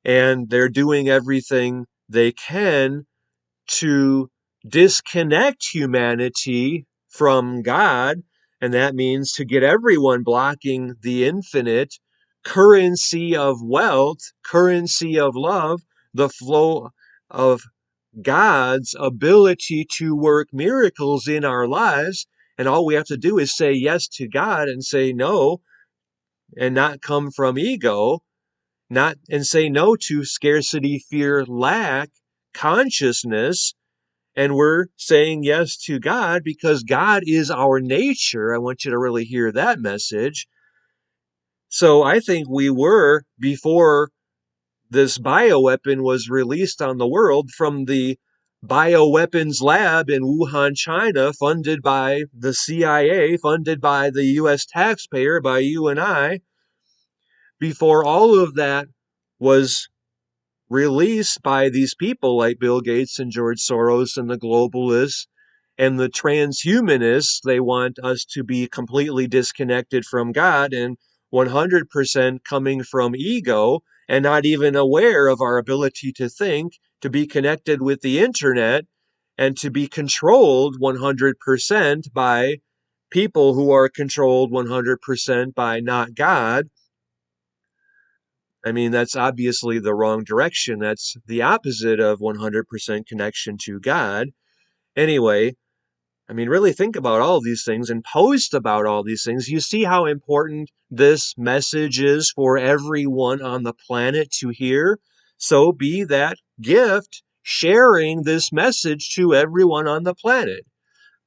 and they're doing everything they can to disconnect humanity from God, and that means to get everyone blocking the infinite currency of wealth, currency of love, the flow of God's ability to work miracles in our lives. And all we have to do is say yes to God and say no, and not come from ego, not and say no to scarcity, fear, lack, consciousness, and we're saying yes to God because God is our nature. I want you to really hear that message. So I think we were, before this bioweapon was released on the world from the bioweapons lab in Wuhan, China, funded by the CIA, funded by the US taxpayer, by you and I, before all of that was released by these people like Bill Gates and George Soros and the globalists and the transhumanists. They want us to be completely disconnected from God and 100% coming from ego and not even aware of our ability to think, to be connected with the internet, and to be controlled 100% by people who are controlled 100% by not God. I mean, that's obviously the wrong direction. That's the opposite of 100% connection to God. Anyway, I mean, really think about all of these things and post about all these things. You see how important this message is for everyone on the planet to hear? So be that gift sharing this message to everyone on the planet.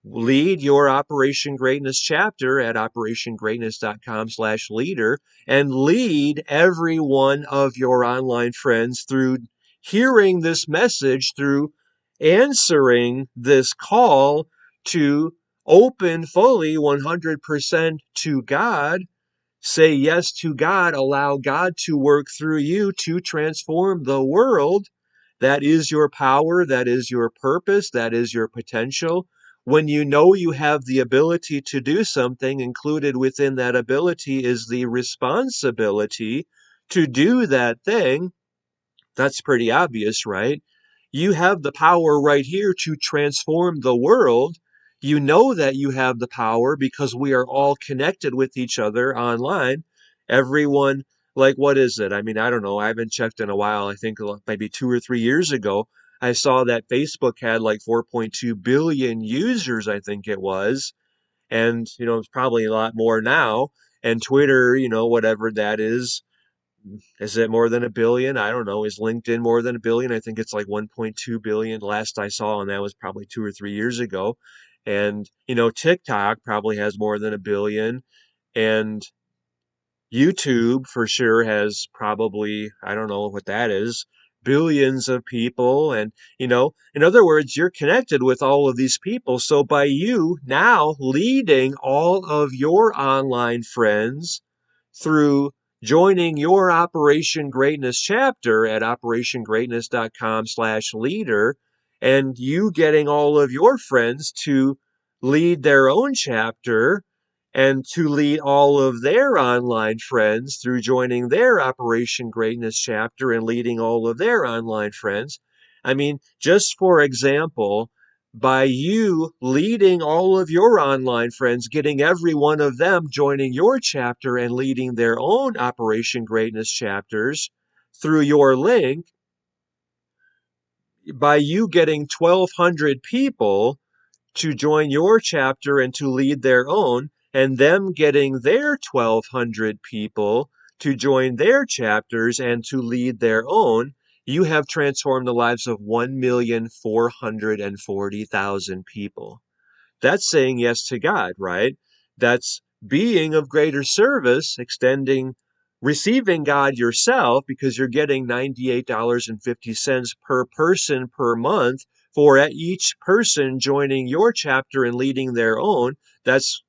Lead your Operation Greatness chapter at operationgreatness.com/leader and lead every one of your online friends through hearing this message, through answering this call to open fully 100% to God. Say yes to God. Allow God to work through you to transform the world. That is your power. That is your purpose. That is your potential. When you know you have the ability to do something, included within that ability is the responsibility to do that thing. That's pretty obvious, right? You have the power right here to transform the world. You know that you have the power because we are all connected with each other online. Everyone, like, what is it? I mean, I don't know. I haven't checked in a while. I think maybe 2 or 3 years ago, I saw that Facebook had like 4.2 billion users, I think it was. And, it's probably a lot more now. And Twitter, whatever that is it more than a billion? I don't know. Is LinkedIn more than a billion? I think it's like 1.2 billion last I saw, and that was probably 2 or 3 years ago. And, TikTok probably has more than a billion. And YouTube for sure has probably, I don't know what that is, billions of people. And, in other words, you're connected with all of these people. So by you now leading all of your online friends through joining your Operation Greatness chapter at operationgreatness.com/leader, and you getting all of your friends to lead their own chapter and to lead all of their online friends through joining their Operation Greatness chapter and leading all of their online friends. I mean, just for example, by you leading all of your online friends, getting every one of them joining your chapter and leading their own Operation Greatness chapters through your link, by you getting 1,200 people to join your chapter and to lead their own, and them getting their 1,200 people to join their chapters and to lead their own, you have transformed the lives of 1,440,000 people. That's saying yes to God, right? That's being of greater service, receiving God yourself, because you're getting $98.50 per person per month for each person joining your chapter and leading their own. That's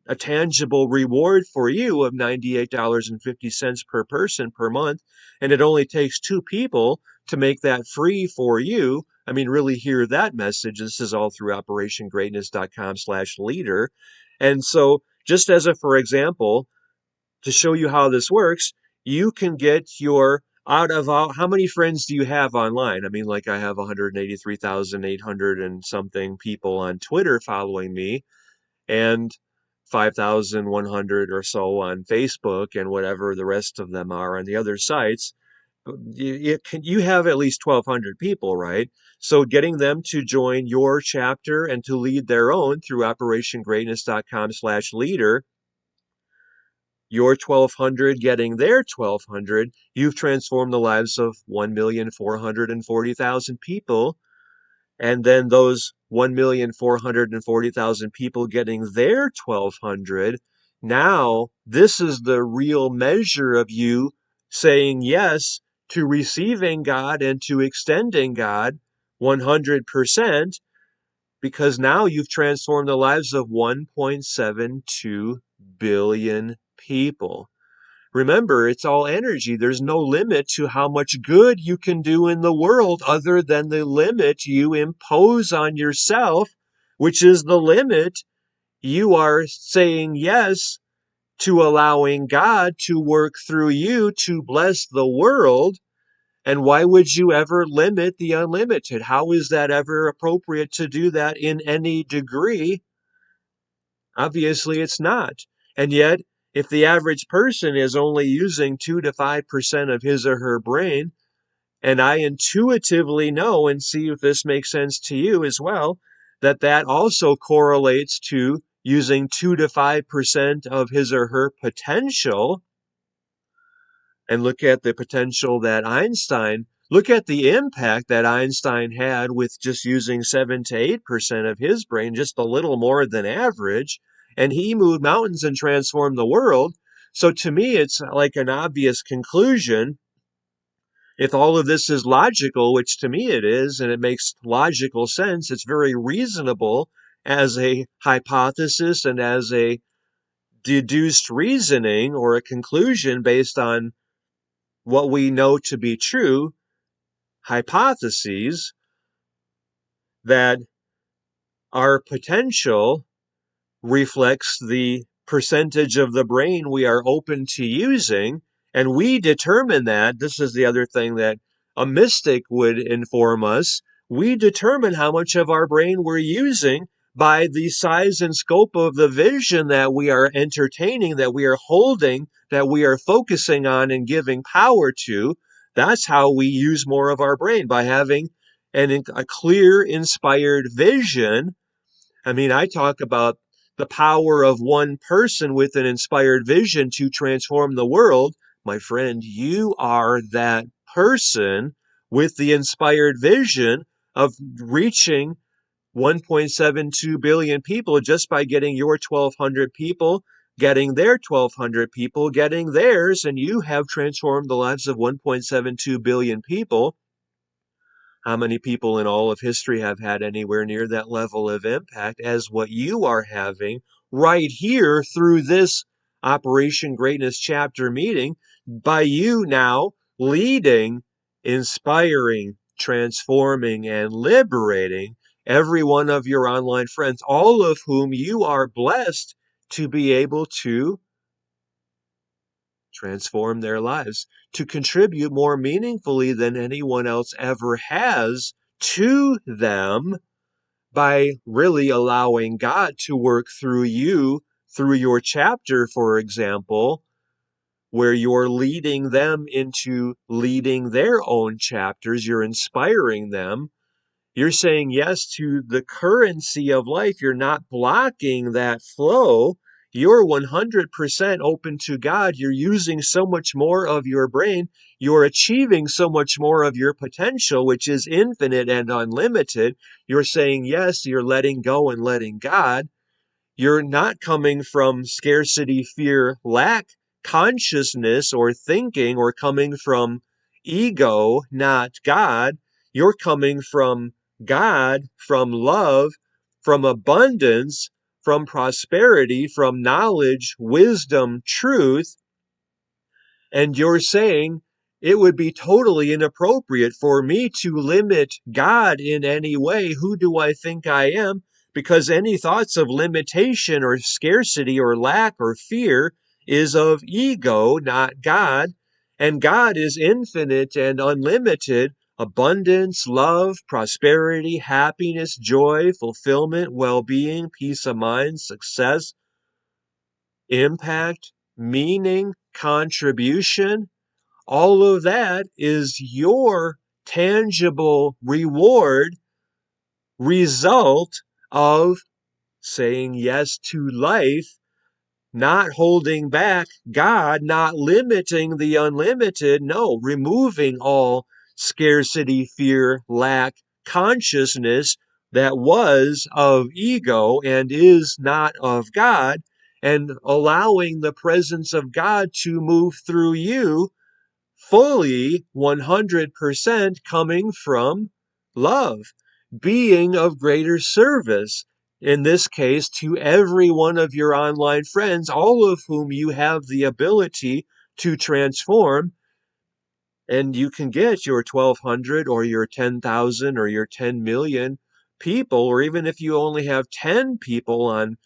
a tangible reward for you of $98.50 per person per month. And it only takes two people to make that free for you. I mean, really hear that message. This is all through operationgreatness.com/leader. And so just as a, for example, to show you how this works, you can get your how many friends do you have online? I mean, like I have 183,800 and something people on Twitter following me, and 5,100 or so on Facebook, and whatever the rest of them are on the other sites. You have at least 1,200 people, right? So getting them to join your chapter and to lead their own through operationgreatness.com/leader, your 1,200 getting their 1,200, you've transformed the lives of 1,440,000 people. And then those 1,440,000 people getting their 1,200, now this is the real measure of you saying yes to receiving God and to extending God 100%, because now you've transformed the lives of 1.72 billion people. Remember, it's all energy. There's no limit to how much good you can do in the world other than the limit you impose on yourself, which is the limit you are saying yes to allowing God to work through you to bless the world. And why would you ever limit the unlimited? How is that ever appropriate to do that in any degree? Obviously, it's not. And yet, if the average person is only using 2 to 5% of his or her brain, and I intuitively know, and see if this makes sense to you as well, that that also correlates to using 2 to 5% of his or her potential. And look at the potential that look at the impact that Einstein had with just using 7 to 8% of his brain, just a little more than average. And he moved mountains and transformed the world. So to me, it's like an obvious conclusion. If all of this is logical, which to me it is, and it makes logical sense, it's very reasonable as a hypothesis and as a deduced reasoning or a conclusion based on what we know to be true, hypotheses, that our potential reflects the percentage of the brain we are open to using, and we determine that. This is the other thing that a mystic would inform us. We determine how much of our brain we're using by the size and scope of the vision that we are entertaining, that we are holding, that we are focusing on and giving power to. That's how we use more of our brain, by having a clear, inspired vision. I mean, I talk about the power of one person with an inspired vision to transform the world. My friend, you are that person with the inspired vision of reaching 1.72 billion people just by getting your 1,200 people, getting their 1,200 people, getting theirs, and you have transformed the lives of 1.72 billion people. How many people in all of history have had anywhere near that level of impact as what you are having right here through this Operation Greatness chapter meeting, by you now leading, inspiring, transforming, and liberating every one of your online friends, all of whom you are blessed to be able to transform their lives, to contribute more meaningfully than anyone else ever has to them, by really allowing God to work through you, through your chapter, for example, where you're leading them into leading their own chapters. You're inspiring them. You're saying yes to the currency of life. You're not blocking that flow. You're 100% open to God. You're using so much more of your brain. You're achieving so much more of your potential, which is infinite and unlimited. You're saying yes, you're letting go and letting God. You're not coming from scarcity, fear, lack consciousness or thinking, or coming from ego, not God. You're coming from God, from love, from abundance, from prosperity, from knowledge, wisdom, truth. And you're saying it would be totally inappropriate for me to limit God in any way. Who do I think I am? Because any thoughts of limitation or scarcity or lack or fear is of ego, not God. And God is infinite and unlimited. Abundance, love, prosperity, happiness, joy, fulfillment, well-being, peace of mind, success, impact, meaning, contribution. All of that is your tangible reward, result of saying yes to life, not holding back God, not limiting the unlimited. No, removing all scarcity, fear, lack, consciousness that was of ego and is not of God, and allowing the presence of God to move through you fully 100% coming from love, being of greater service, in this case, to every one of your online friends, all of whom you have the ability to transform. And you can get your 1,200 or your 10,000 or your 10 million people, or even if you only have 10 people on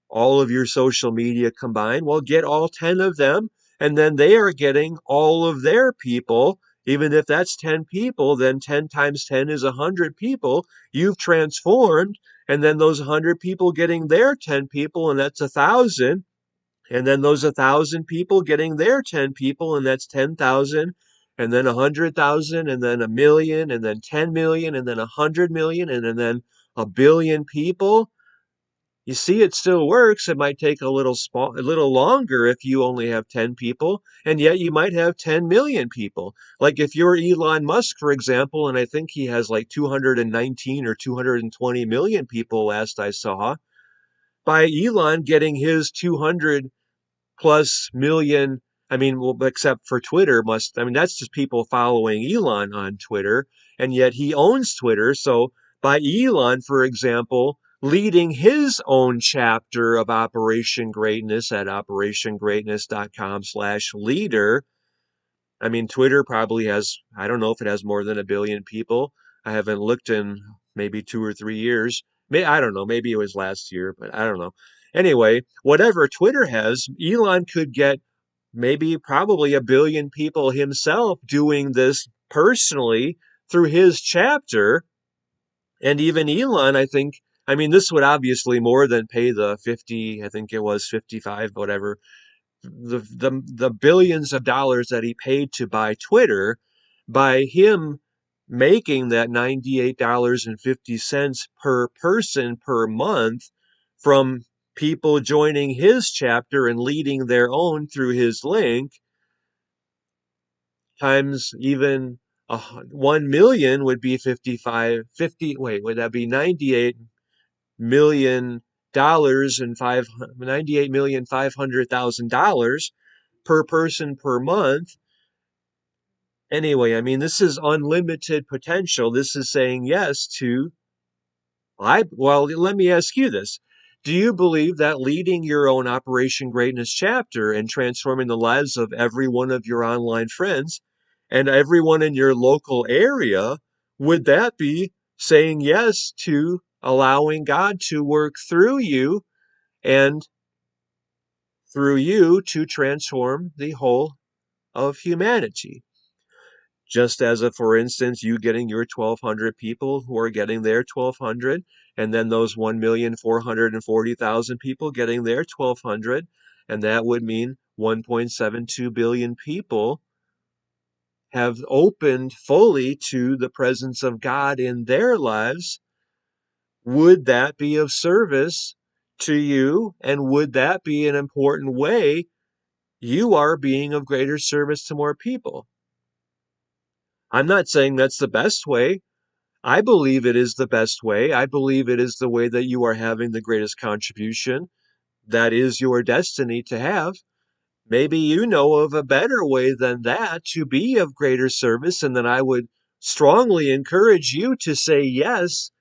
all of your social media combined, well, get all 10 of them, and then they are getting all of their people. Even if that's 10 people, then 10 times 10 is 100 people. You've transformed, and then those 100 people getting their 10 people, and that's 1,000. And then those 1,000 people getting their 10 people, and that's 10,000. And then 100,000, and then a million, and then 10 million, and then 100 million, and then a billion people. You see, it still works. It might take a little longer if you only have 10 people, and yet you might have 10 million people. Like if you're Elon Musk, for example, and I think he has like 219 or 220 million people last I saw, by Elon getting his 200 plus million. I mean, well, except for Twitter I mean, that's just people following Elon on Twitter, and yet he owns Twitter. So by Elon, for example, leading his own chapter of Operation Greatness at operationgreatness.com/leader. I mean, Twitter probably has, I don't know if it has more than a billion people. I haven't looked in maybe 2 or 3 years. I don't know. Maybe it was last year, but I don't know. Anyway, whatever Twitter has, Elon could get maybe probably a billion people himself doing this personally through his chapter. And even Elon, I think, I mean, this would obviously more than pay the 50, I think it was 55, whatever, the billions of dollars that he paid to buy Twitter. By him making that $98.50 per person per month from people joining his chapter and leading their own through his link, times even 1 million would be 50, wait, would that be 98 million dollars and $98,500,000 per person per month? Anyway, I mean, this is unlimited potential. This is saying yes to, well, let me ask you this. Do you believe that leading your own Operation Greatness chapter and transforming the lives of every one of your online friends and everyone in your local area, would that be saying yes to allowing God to work through you and through you to transform the whole of humanity? Just as a, for instance, you getting your 1,200 people who are getting their 1,200, and then those 1,440,000 people getting their 1,200, and that would mean 1.72 billion people have opened fully to the presence of God in their lives, would that be of service to you? And would that be an important way you are being of greater service to more people? I'm not saying that's the best way. I believe it is the best way. I believe it is the way that you are having the greatest contribution. That is your destiny to have. Maybe you know of a better way than that to be of greater service, and then I would strongly encourage you to say yes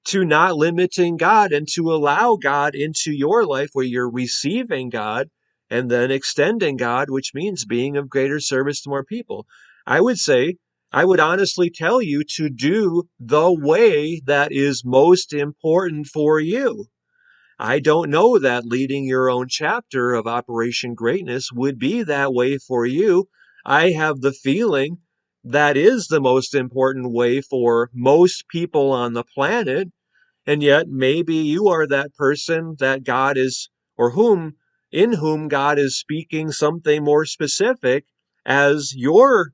to not limiting God and to allow God into your life where you're receiving God and then extending God, which means being of greater service to more people. I would say, I would honestly tell you to do the way that is most important for you. I don't know that leading your own chapter of Operation Greatness would be that way for you. I have the feeling that is the most important way for most people on the planet. And yet maybe you are that person that God is, or in whom God is speaking something more specific as your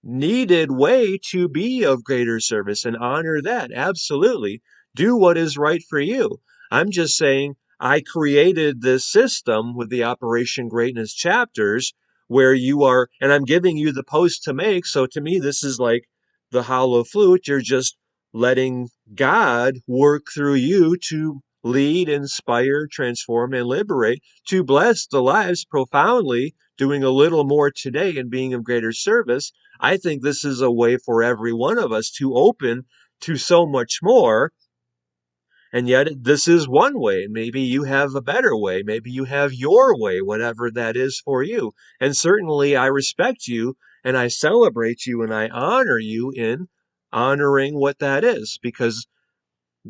needed way to be of greater service, and honor that. Absolutely. Do what is right for you. I'm just saying I created this system with the Operation Greatness chapters where you are, and I'm giving you the post to make. So to me, this is like the hollow flute. You're just letting God work through you to lead, inspire, transform, and liberate, to bless the lives profoundly, doing a little more today and being of greater service. I think this is a way for every one of us to open to so much more. And yet, this is one way. Maybe you have a better way. Maybe you have your way, whatever that is for you. And certainly, I respect you and I celebrate you and I honor you in honoring what that is, because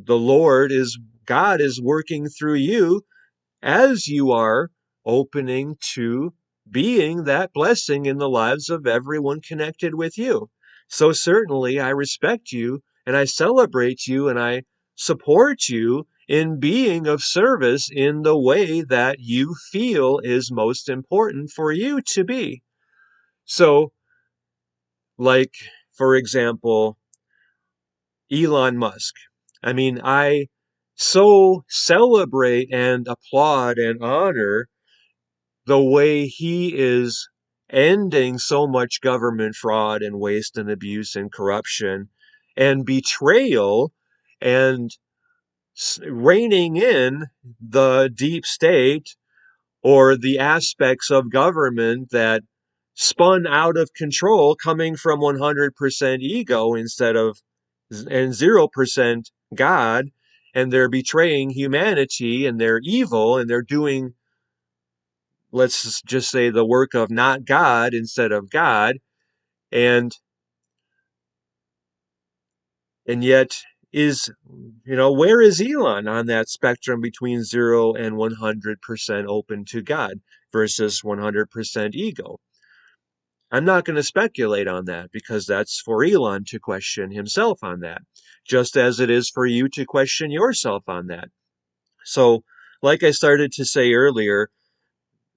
God is working through you as you are opening to being that blessing in the lives of everyone connected with you. So certainly I respect you and I celebrate you and I support you in being of service in the way that you feel is most important for you to be. So, like, for example, Elon Musk. I mean, I so celebrate and applaud and honor the way he is ending so much government fraud and waste and abuse and corruption and betrayal and reining in the deep state or the aspects of government that spun out of control, coming from 100% ego instead of and 0% God, and they're betraying humanity and they're evil and they're doing, let's just say, the work of not God instead of God. And yet where is Elon on that spectrum between 0 and 100% open to God versus 100% ego? I'm not going to speculate on that because that's for Elon to question himself on that, just as it is for you to question yourself on that. So, like I started to say earlier,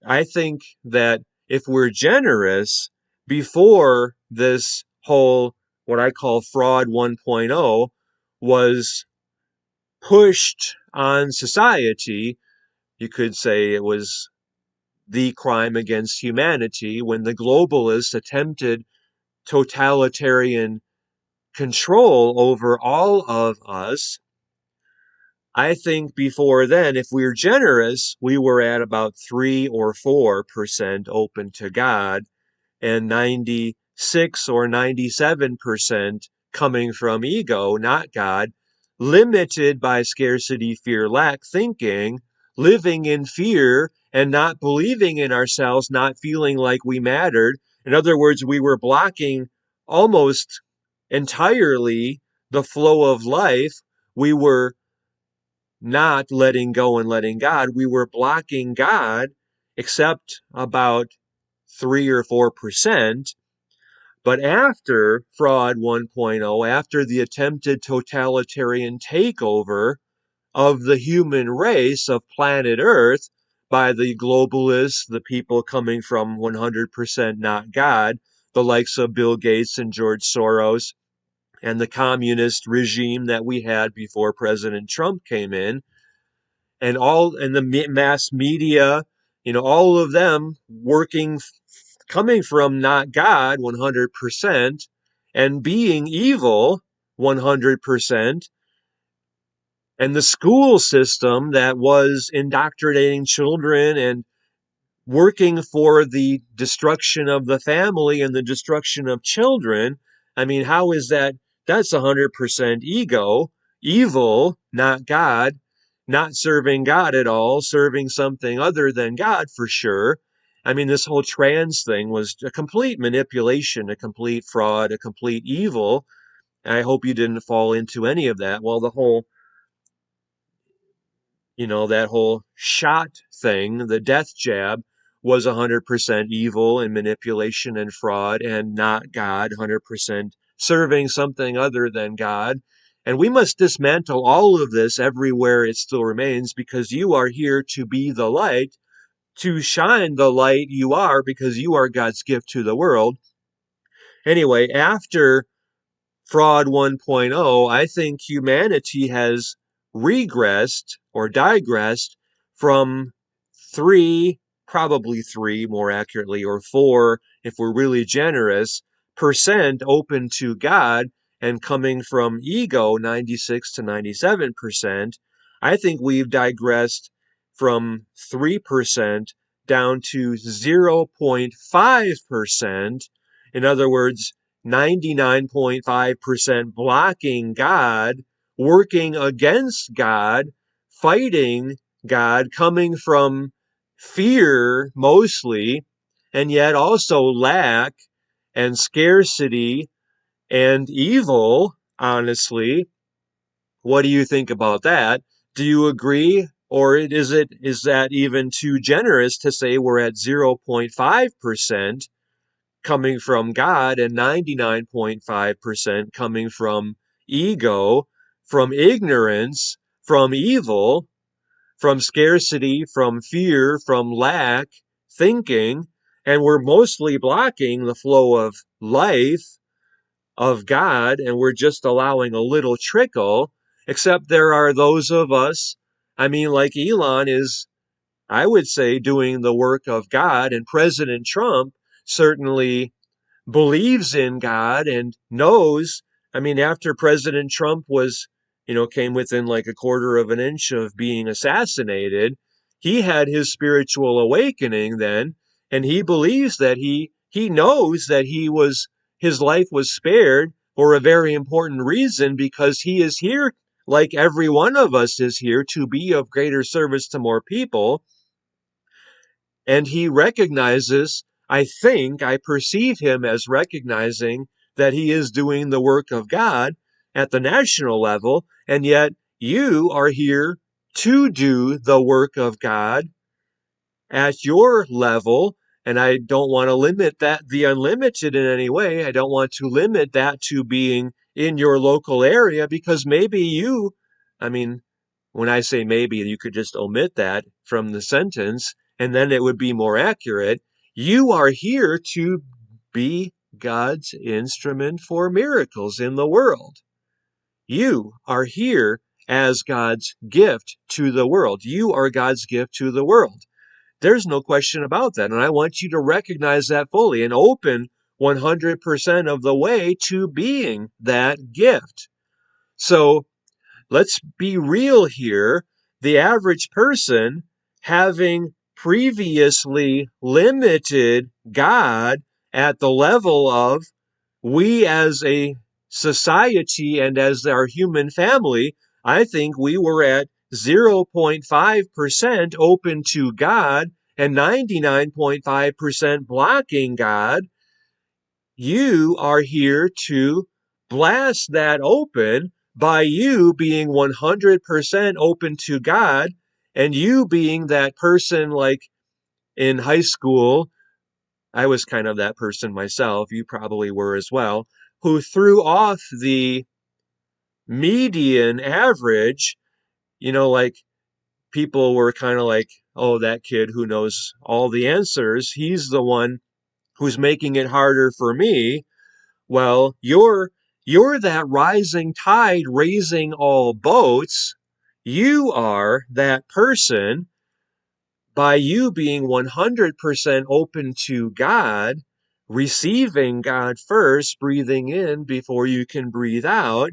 I think that if we're generous before this whole, what I call fraud 1.0, was pushed on society, you could say it was the crime against humanity when the globalists attempted totalitarian control over all of us. I think before then, if we were generous, we were at about 3 or 4% open to God, and 96 or 97% coming from ego, not God, limited by scarcity, fear, lack thinking, living in fear and not believing in ourselves, not feeling like we mattered. In other words, we were blocking almost entirely the flow of life. We were not letting go and letting God. We were blocking God, except about 3 or 4%. But after Fraud 1.0, after the attempted totalitarian takeover of the human race of planet Earth by the globalists, the people coming from 100% not God, the likes of Bill Gates and George Soros and the communist regime that we had before President Trump came in, and the mass media, all of them coming from not God 100% and being evil 100%, and the school system that was indoctrinating children and working for the destruction of the family and the destruction of children. I mean, how is that? That's 100% evil, not God, not serving God at all, serving something other than God for sure. I mean, this whole trans thing was a complete manipulation, a complete fraud, a complete evil. And I hope you didn't fall into any of that. Well, that whole shot thing, the death jab, was 100% evil and manipulation and fraud and not God, 100% serving something other than God. And we must dismantle all of this everywhere it still remains, because you are here to be the light, to shine the light you are, because you are God's gift to the world. Anyway, after Fraud 1.0, I think humanity has regressed or digressed from probably three more accurately, or 4 if we're really generous, percent open to God and coming from ego, 96 to 97%. I think we've digressed from 3% down to 0.5%. In other words, 99.5% blocking God, working against God, fighting God, coming from fear mostly, and yet also lack and scarcity and evil, honestly. What do you think about that? Do you agree? Or is that even too generous to say we're at 0.5% coming from God and 99.5% coming from ego, from ignorance, from evil, from scarcity, from fear, from lack, thinking, and we're mostly blocking the flow of life of God, and we're just allowing a little trickle, except there are those of us, I mean, like Elon is, I would say, doing the work of God, and President Trump certainly believes in God and knows. I mean, after President Trump came within like a quarter of an inch of being assassinated, he had his spiritual awakening then, and he believes that he knows that his life was spared for a very important reason, because he is here, like every one of us is here, to be of greater service to more people. And he recognizes, I perceive him as recognizing that he is doing the work of God at the national level, and yet you are here to do the work of God at your level. And I don't want to limit the unlimited in any way. I don't want to limit that to being in your local area, because I mean, when I say maybe, you could just omit that from the sentence, and then it would be more accurate. You are here to be God's instrument for miracles in the world. You are here as God's gift to the world. You are God's gift to the world. There's no question about that. And I want you to recognize that fully and open 100% of the way to being that gift. So let's be real here. The average person, having previously limited God at the level of, we as a society and as our human family, I think we were at 0.5% open to God and 99.5% blocking God. You are here to blast that open by you being 100% open to God, and you being that person, like in high school. I was kind of that person myself. You probably were as well, who threw off the median average. Like, people were kind of like, oh, that kid who knows all the answers, he's the one who's making it harder for me. Well, you're that rising tide raising all boats. You are that person. By you being 100% open to God, receiving God first, breathing in before you can breathe out,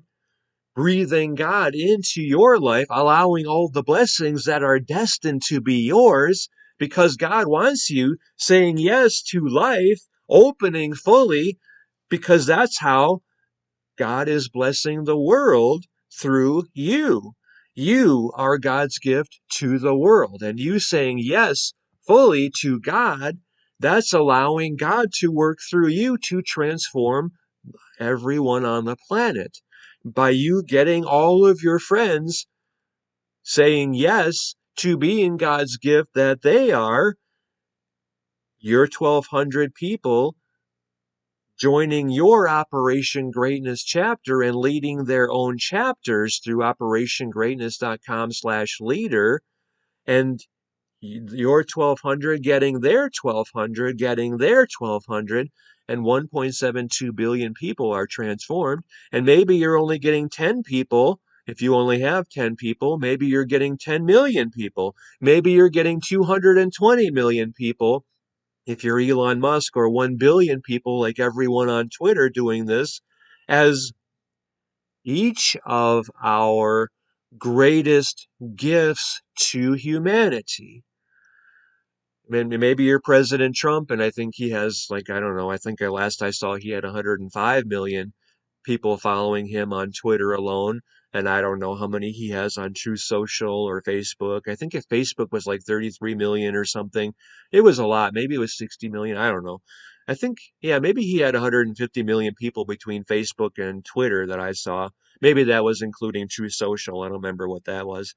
breathing God into your life, allowing all the blessings that are destined to be yours, because God wants you, saying yes to life, opening fully, because that's how God is blessing the world through you. You are God's gift to the world. And you saying yes fully to God, that's allowing God to work through you to transform everyone on the planet. By you getting all of your friends saying yes to being God's gift that they are, your 1,200 people joining your Operation Greatness chapter and leading their own chapters through operationgreatness.com/leader, and your 1,200 getting their 1,200, getting their 1,200, and 1.72 billion people are transformed. And maybe you're only getting 10 people. If you only have 10 people, maybe you're getting 10 million people. Maybe you're getting 220 million people. If you're Elon Musk, or 1 billion people like everyone on Twitter doing this, as each of our greatest gifts to humanity. Maybe you're President Trump, and I think he has, like, I don't know, I think last I saw he had 105 million people following him on Twitter alone, and I don't know how many he has on Truth Social or Facebook. I think if Facebook was like 33 million or something, it was a lot. Maybe it was 60 million. I don't know. I think, yeah, maybe he had 150 million people between Facebook and Twitter that I saw. Maybe that was including Truth Social. I don't remember what that was.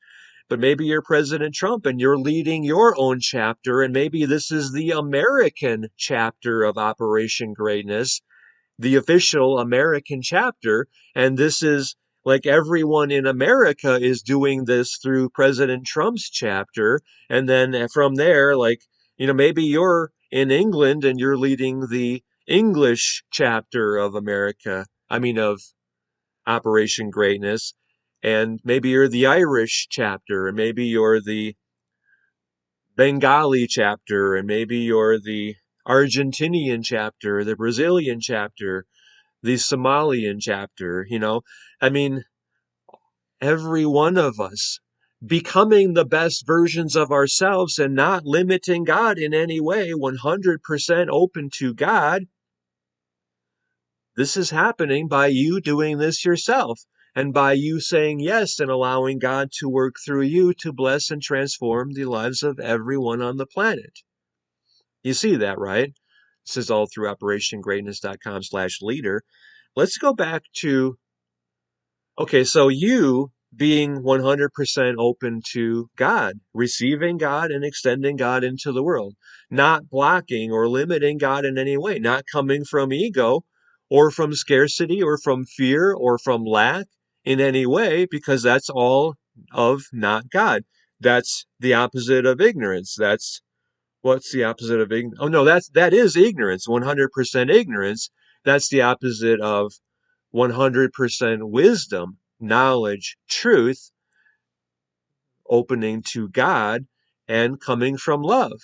But maybe you're President Trump and you're leading your own chapter, and maybe this is the American chapter of Operation Greatness, the official American chapter, and this is like everyone in America is doing this through President Trump's chapter, and then from there, like, maybe you're in England and you're leading the English chapter of America, I mean of Operation Greatness, and maybe you're the Irish chapter, and maybe you're the Bengali chapter, and maybe you're the Argentinian chapter, the Brazilian chapter, the Somalian chapter, I mean, every one of us becoming the best versions of ourselves and not limiting God in any way, 100% open to God. This is happening by you doing this yourself, and by you saying yes and allowing God to work through you to bless and transform the lives of everyone on the planet. You see that, right? This is all through operationgreatness.com/leader. Let's go back to, okay, so you being 100% open to God, receiving God and extending God into the world, not blocking or limiting God in any way, not coming from ego or from scarcity or from fear or from lack in any way, because that's all of not God. That's the opposite of ignorance. What's the opposite of ignorance? Oh no, that is ignorance, 100% ignorance. That's the opposite of 100% wisdom, knowledge, truth, opening to God, and coming from love.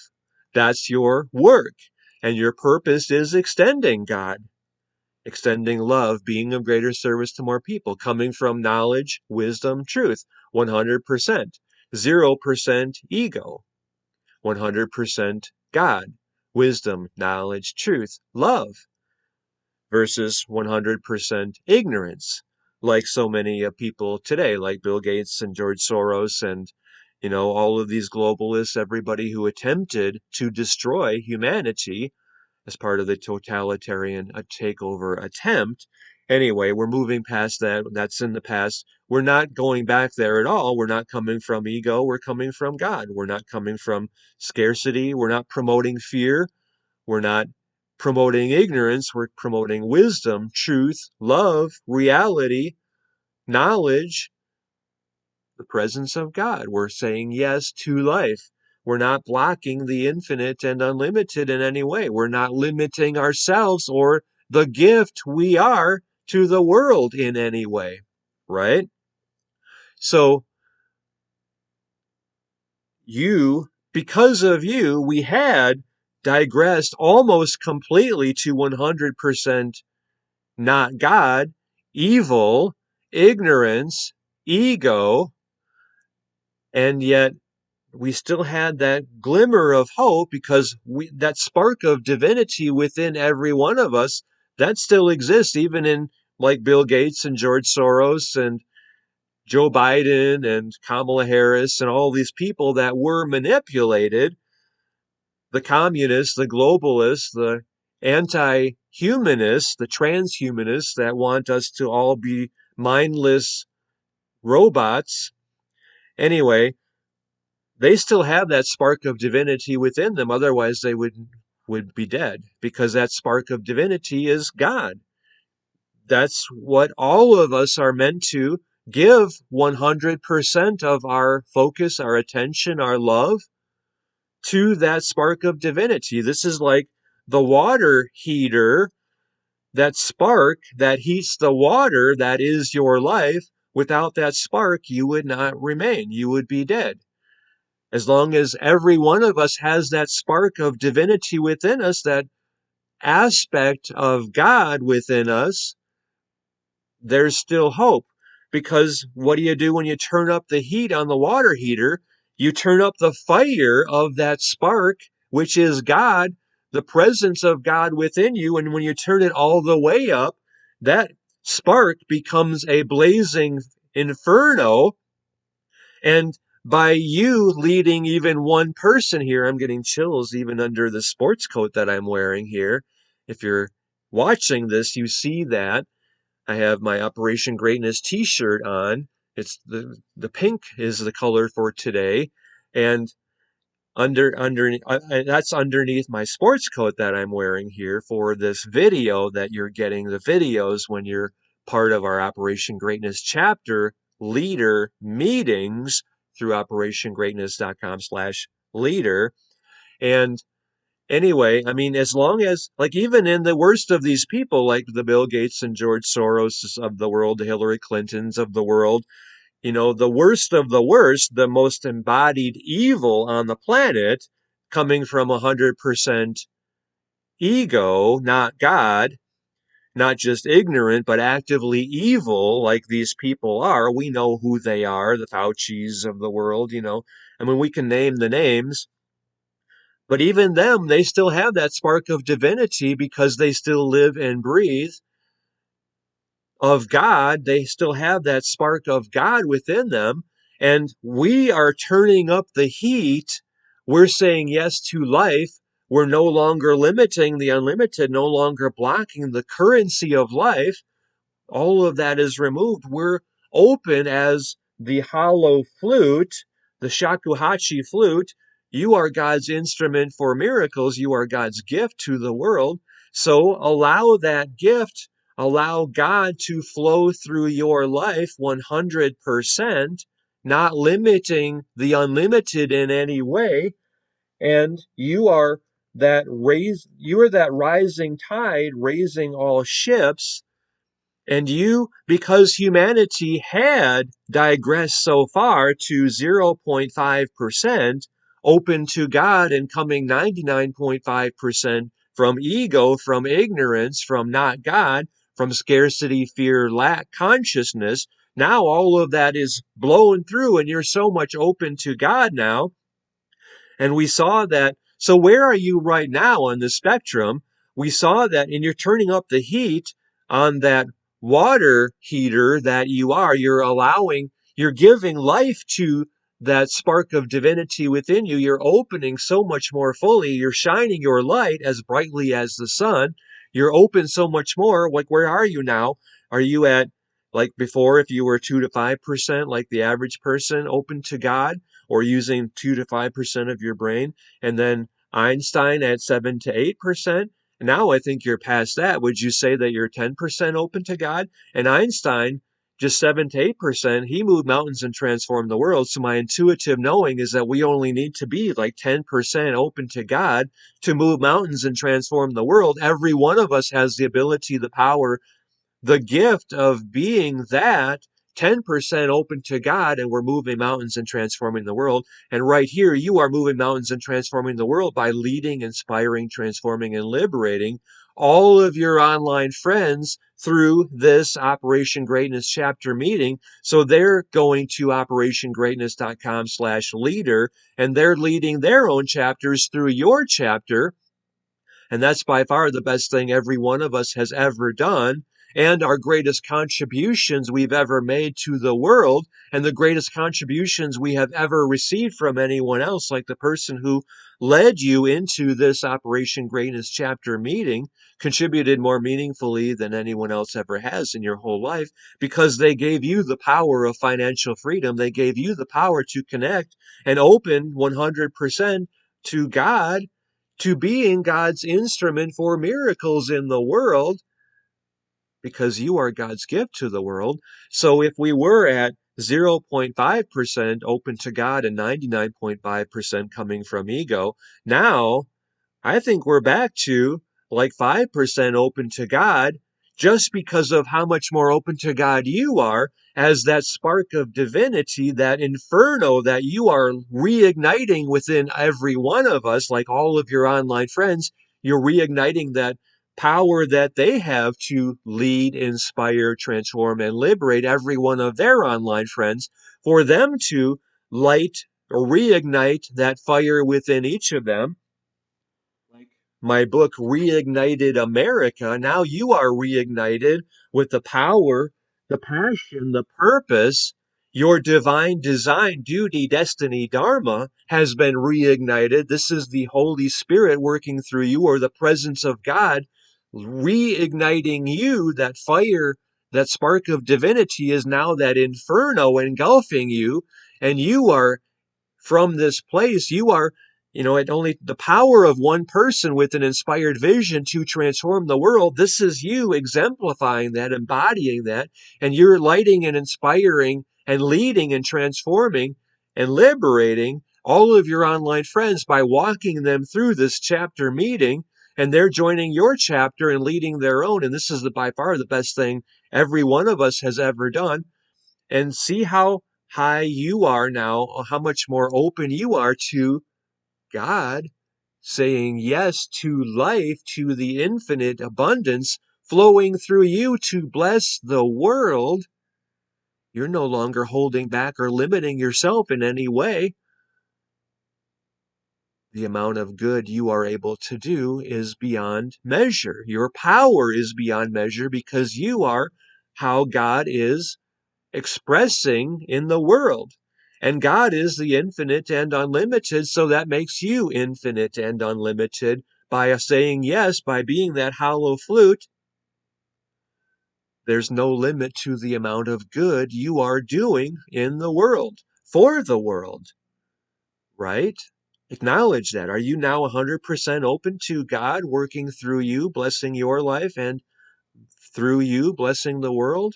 That's your work. And your purpose is extending God, extending love, being of greater service to more people, coming from knowledge, wisdom, truth, 100%. 0% ego, 100% God, wisdom, knowledge, truth, love, versus 100% ignorance, like so many people today, like Bill Gates and George Soros and, all of these globalists, everybody who attempted to destroy humanity as part of the totalitarian takeover attempt. Anyway, we're moving past that. That's in the past. We're not going back there at all. We're not coming from ego. We're coming from God. We're not coming from scarcity. We're not promoting fear. We're not promoting ignorance. We're promoting wisdom, truth, love, reality, knowledge, the presence of God. We're saying yes to life. We're not blocking the infinite and unlimited in any way. We're not limiting ourselves or the gift we are to the world in any way, right? So because of you, we had digressed almost completely to 100% not God, evil, ignorance, ego, and yet we still had that glimmer of hope because that spark of divinity within every one of us, that still exists even in like Bill Gates and George Soros and Joe Biden and Kamala Harris and all these people that were manipulated, the communists, the globalists, the anti-humanists, the transhumanists that want us to all be mindless robots. Anyway, they still have that spark of divinity within them. Otherwise, they would be dead because that spark of divinity is God. That's what all of us are meant to give 100% of our focus, our attention, our love to that spark of divinity. This is like the water heater, that spark that heats the water that is your life. Without that spark, you would not remain. You would be dead. As long as every one of us has that spark of divinity within us, that aspect of God within us, there's still hope. Because what do you do when you turn up the heat on the water heater? You turn up the fire of that spark, which is God, the presence of God within you. And when you turn it all the way up, that spark becomes a blazing inferno. And by you leading even one person here, I'm getting chills even under the sports coat that I'm wearing here. If you're watching this, you see that. I have my Operation Greatness t-shirt on. It's the pink is the color for today. And that's underneath my sports coat that I'm wearing here for this video that you're getting the videos when you're part of our Operation Greatness chapter leader meetings through operationgreatness.com/leader. And anyway, I mean, as long as, like, even in the worst of these people, like the Bill Gates and George Soros of the world, the Hillary Clintons of the world, the worst of the worst, the most embodied evil on the planet, coming from 100% ego, not God, not just ignorant, but actively evil, like these people are. We know who they are, the Faucis of the world, I mean, we can name the names. But even them, they still have that spark of divinity because they still live and breathe of God. They still have that spark of God within them. And we are turning up the heat. We're saying yes to life. We're no longer limiting the unlimited, no longer blocking the currency of life. All of that is removed. We're open as the hollow flute, the shakuhachi flute. You are God's instrument for miracles. You are God's gift to the world. So allow that gift, allow God to flow through your life 100%, not limiting the unlimited in any way. And you are that rising tide, raising all ships. And because humanity had digressed so far to 0.5%, open to God and coming 99.5% from ego, from ignorance, from not God, from scarcity, fear, lack consciousness, now all of that is blown through and you're so much open to God now. And we saw that. So where are you right now on the spectrum? We saw that, and you're turning up the heat on that water heater that you are. You're giving life to that spark of divinity within you. You're opening so much more fully. You're shining your light as brightly as the sun. You're open so much more. Like, where are you now? Are you at, like before, if you were 2 to 5%, like the average person, open to God, or using 2 to 5% of your brain, and then Einstein at 7 to 8%? Now I think you're past that. Would you say that you're 10% open to God? And Einstein, just 7 to 8%. He moved mountains and transformed the world. So my intuitive knowing is that we only need to be like 10% open to God to move mountains and transform the world. Every one of us has the ability, the power, the gift of being that 10% open to God, and we're moving mountains and transforming the world. And right here, you are moving mountains and transforming the world by leading, inspiring, transforming, and liberating all of your online friends through this Operation Greatness chapter meeting. So they're going to operationgreatness.com/leader, and they're leading their own chapters through your chapter. And that's by far the best thing every one of us has ever done, and our greatest contributions we've ever made to the world, and the greatest contributions we have ever received from anyone else, like the person who led you into this Operation Greatness chapter meeting, contributed more meaningfully than anyone else ever has in your whole life, because they gave you the power of financial freedom. They gave you the power to connect and open 100% to God, to being God's instrument for miracles in the world, because you are God's gift to the world. So if we were at 0.5% open to God and 99.5% coming from ego, now I think we're back to like 5% open to God, just because of how much more open to God you are, as that spark of divinity, that inferno that you are reigniting within every one of us, like all of your online friends. You're reigniting that power that they have to lead, inspire, transform, and liberate every one of their online friends, for them to light or reignite that fire within each of them. Like my book, Reignited America, now you are reignited with the power, the passion, the purpose. Your divine design, duty, destiny, dharma has been reignited. This is the Holy Spirit working through you, or the presence of God reigniting you. That fire, that spark of divinity is now that inferno engulfing you, and you are from this place. You are, it only the power of one person with an inspired vision to transform the world. This is you exemplifying that, embodying that, and you're lighting and inspiring and leading and transforming and liberating all of your online friends by walking them through this chapter meeting, and they're joining your chapter and leading their own. And this is by far the best thing every one of us has ever done. And see how high you are now, how much more open you are to God, saying yes to life, to the infinite abundance flowing through you to bless the world. You're no longer holding back or limiting yourself in any way. The amount of good you are able to do is beyond measure. Your power is beyond measure, because you are how God is expressing in the world. And God is the infinite and unlimited, so that makes you infinite and unlimited by saying yes, by being that hollow flute. There's no limit to the amount of good you are doing in the world, for the world, right? Acknowledge that. Are you now 100% open to God working through you, blessing your life, and through you, blessing the world?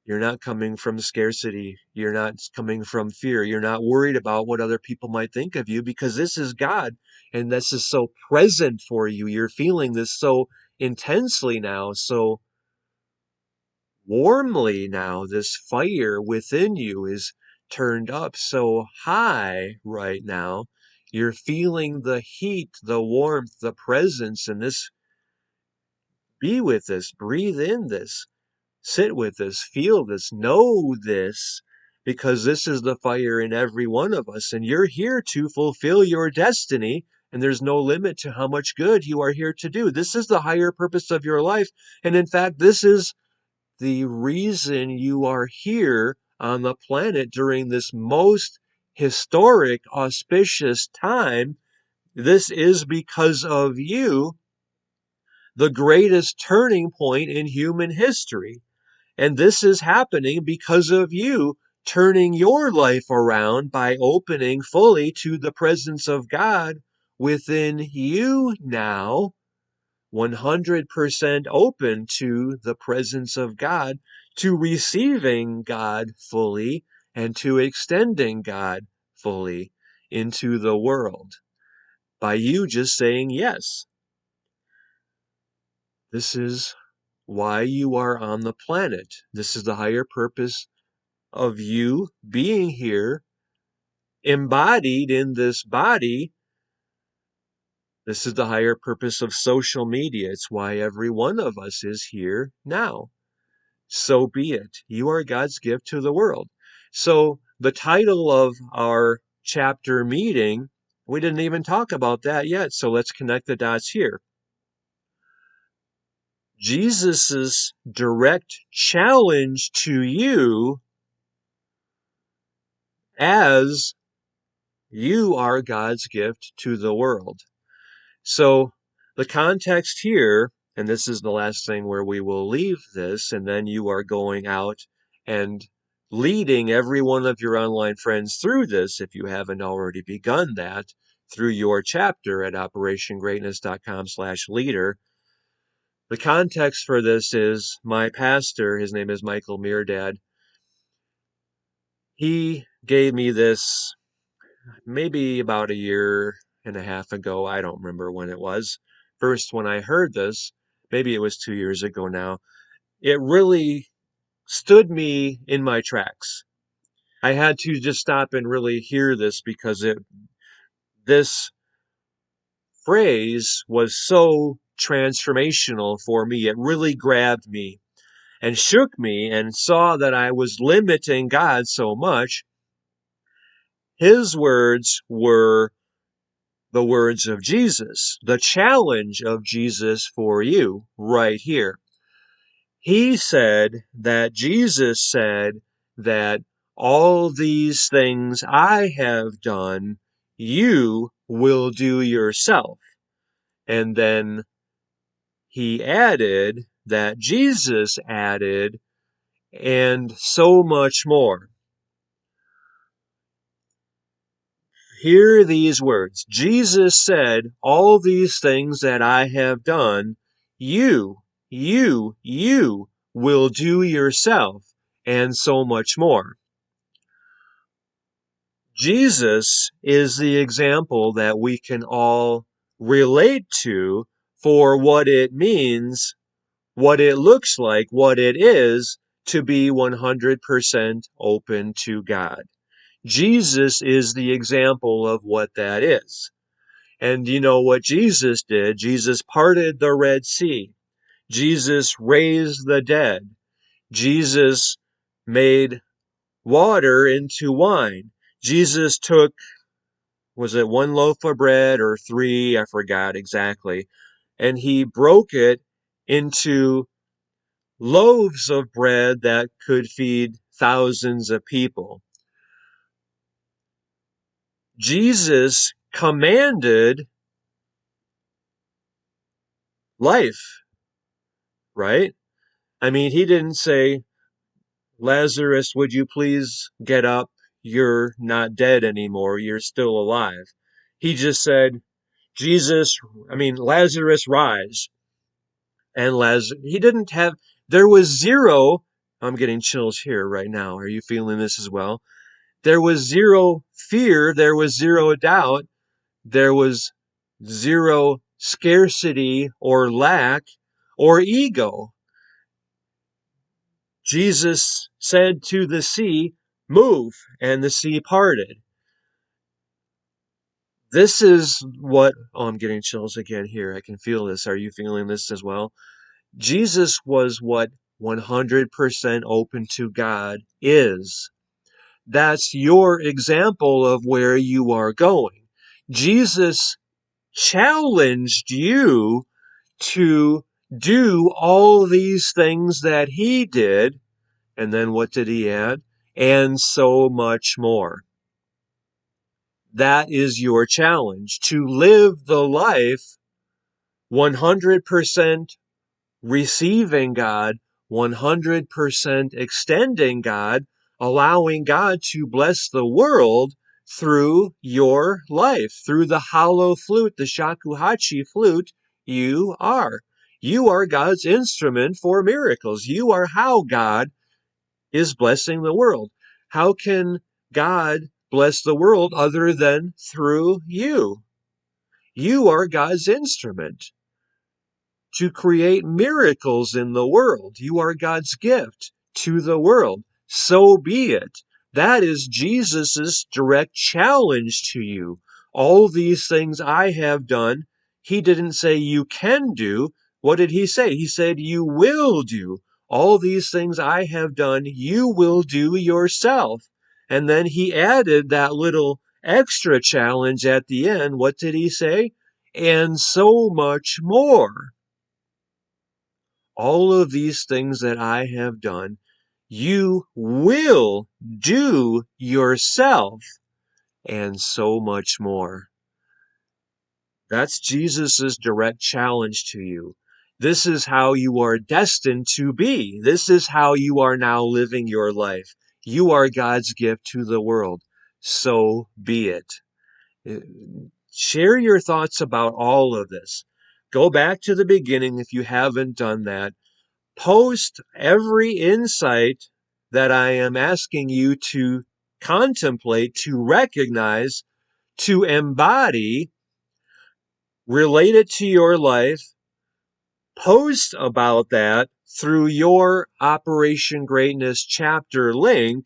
You're not coming from scarcity. You're not coming from fear. You're not worried about what other people might think of you, because this is God, and this is so present for you. You're feeling this so intensely now, so warmly now. This fire within you is turned up so high right now. You're feeling the heat, the warmth, the presence, and this. Be with this, breathe in this. Sit with this, feel this, know this, because this is the fire in every one of us, and you're here to fulfill your destiny, and there's no limit to how much good you are here to do. This is the higher purpose of your life, and in fact, this is the reason you are here on the planet during this most historic, auspicious time. This is because of you, the greatest turning point in human history. And this is happening because of you turning your life around by opening fully to the presence of God within you now, 100% open to the presence of God. to receiving God fully and to extending God fully into the world by you just saying yes. This is why you are on the planet. This is the higher purpose of you being here, embodied in this body. This is the higher purpose of social media. It's why every one of us is here now. So be it. You are God's gift to the world. So the title of our chapter meeting, we didn't even talk about that yet. So let's connect the dots here. Jesus's direct challenge to you as you are God's gift to the world. So the context here, and this is the last thing where we will leave this, and then you are going out and leading every one of your online friends through this, if you haven't already begun that, through your chapter at operationgreatness.com/leader. The context for this is my pastor, his name is Michael Meerdad. He gave me this maybe about a year and a half ago. I don't remember when it was. First, when I heard this, maybe it was 2 years ago now, it really stood me in my tracks. I had to just stop and really hear this because this phrase was so transformational for me. It really grabbed me and shook me and saw that I was limiting God so much. His words were the words of Jesus, the challenge of Jesus for you right here. He said that Jesus said that all these things I have done, you will do yourself. And then he added that Jesus added, and so much more. Hear these words. Jesus said, all these things that I have done, you will do yourself, and so much more. Jesus is the example that we can all relate to for what it means, what it looks like, what it is to be 100% open to God. Jesus is the example of what that is. And you know what Jesus did? Jesus parted the Red Sea. Jesus raised the dead. Jesus made water into wine. Jesus took, was it 1 loaf of bread or 3? I forgot exactly. And he broke it into loaves of bread that could feed thousands of people. Jesus commanded life, right? I mean, he didn't say, Lazarus, would you please get up? You're not dead anymore. You're still alive. He just said, Lazarus, rise. And he didn't have, there was zero, I'm getting chills here right now. Are you feeling this as well? There was zero fear. There was zero doubt. There was zero scarcity or lack or ego. Jesus said to the sea, move, and the sea parted. This is what, I'm getting chills again here. I can feel this. Are you feeling this as well? Jesus was what 100% open to God is. That's your example of where you are going. Jesus challenged you to do all these things that he did. And then what did he add? And so much more. That is your challenge, to live the life 100% receiving God, 100% extending God, allowing God to bless the world through your life, through the hollow flute, the shakuhachi flute you are. You are God's instrument for miracles. You are how God is blessing the world. How can God bless the world other than through you? You are God's instrument to create miracles in the world. You are God's gift to the world. So be it. That is Jesus's direct challenge to you. All these things I have done, he didn't say you can do. What did he say? He said you will do. All these things I have done, you will do yourself. And then he added that little extra challenge at the end. What did he say? And so much more. All of these things that I have done, you will do yourself, and so much more. That's Jesus's direct challenge to you. This is how you are destined to be. This is how you are now living your life. You are God's gift to the world. So be it. Share your thoughts about all of this. Go back to the beginning if you haven't done that. Post every insight that I am asking you to contemplate, to recognize, to embody, relate it to your life. Post about that through your Operation Greatness chapter link.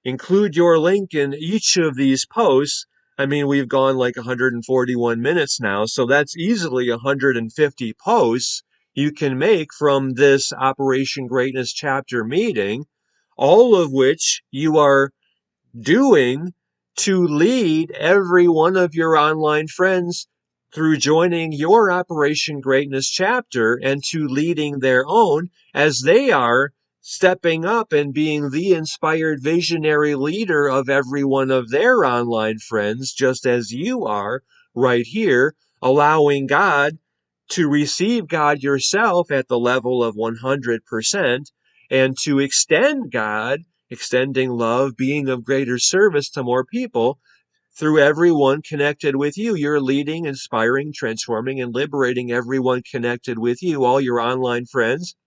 Include your link in each of these posts. I mean, we've gone like 141 minutes now, so that's easily 150 posts you can make from this Operation Greatness chapter meeting, all of which you are doing to lead every one of your online friends through joining your Operation Greatness chapter and to leading their own as they are stepping up and being the inspired visionary leader of every one of their online friends, just as you are right here, allowing God to receive God yourself at the level of 100% and to extend God, extending love, being of greater service to more people through everyone connected with you. You're leading, inspiring, transforming, and liberating everyone connected with you, all your online friends.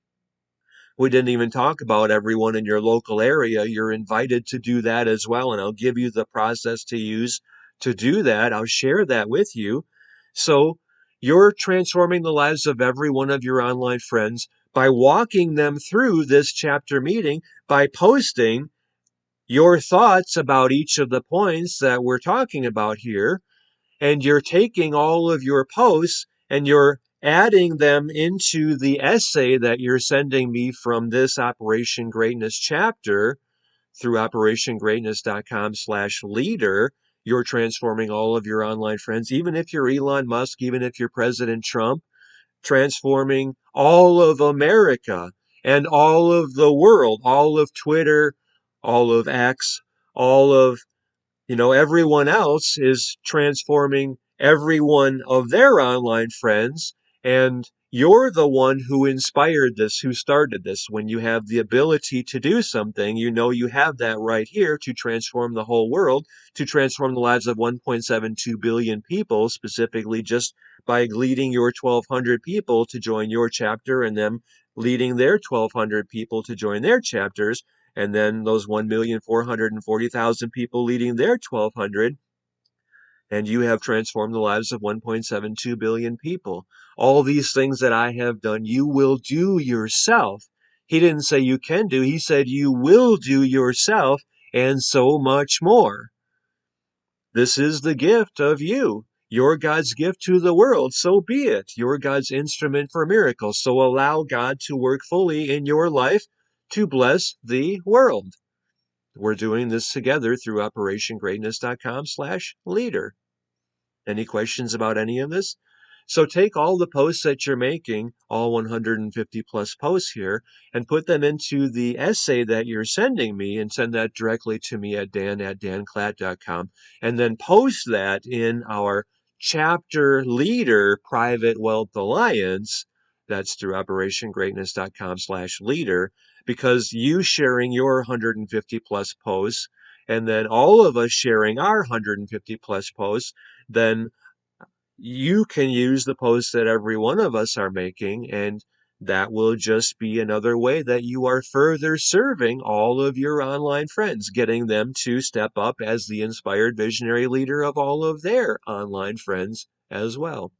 We didn't even talk about everyone in your local area. You're invited to do that as well, and I'll give you the process to use to do that. I'll share that with you. So you're transforming the lives of every one of your online friends by walking them through this chapter meeting, by posting your thoughts about each of the points that we're talking about here, and you're taking all of your posts and you're adding them into the essay that you're sending me from this Operation Greatness chapter through operationgreatness.com/leader. You're transforming all of your online friends, even if you're Elon Musk, even if you're President Trump, transforming all of America and all of the world, all of Twitter, all of X, all of everyone else is transforming every one of their online friends, and you're the one who inspired this, who started this. When you have the ability to do something, you have that right here to transform the whole world, to transform the lives of 1.72 billion people, specifically just by leading your 1,200 people to join your chapter and them leading their 1,200 people to join their chapters, and then those 1,440,000 people leading their 1,200, and you have transformed the lives of 1.72 billion people. All these things that I have done, you will do yourself. He didn't say you can do, he said you will do yourself, and so much more. This is the gift of you. You're God's gift to the world, so be it. You're God's instrument for miracles, so allow God to work fully in your life to bless the world. We're doing this together through operationgreatness.com/leader. Any questions about any of this? So take all the posts that you're making, all 150 plus posts here, and put them into the essay that you're sending me, and send that directly to me at dan@danclatt.com, and then post that in our chapter leader private wealth alliance. That's through operationgreatness.com/leader, because you sharing your 150 plus posts, and then all of us sharing our 150 plus posts, then you can use the posts that every one of us are making and that will just be another way that you are further serving all of your online friends, getting them to step up as the inspired visionary leader of all of their online friends as well.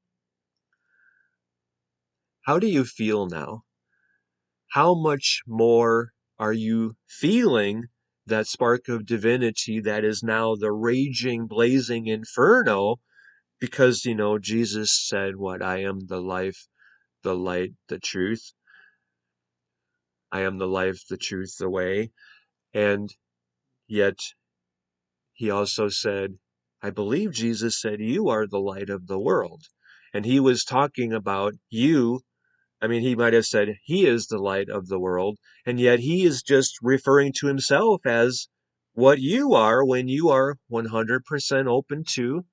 How do you feel now? How much more are you feeling that spark of divinity that is now the raging, blazing inferno? Because, Jesus said, what? I am the life, the light, the truth. I am the life, the truth, the way. And yet he also said, I believe Jesus said, you are the light of the world. And he was talking about you. I mean, he might have said he is the light of the world, and yet he is just referring to himself as what you are when you are 100% open to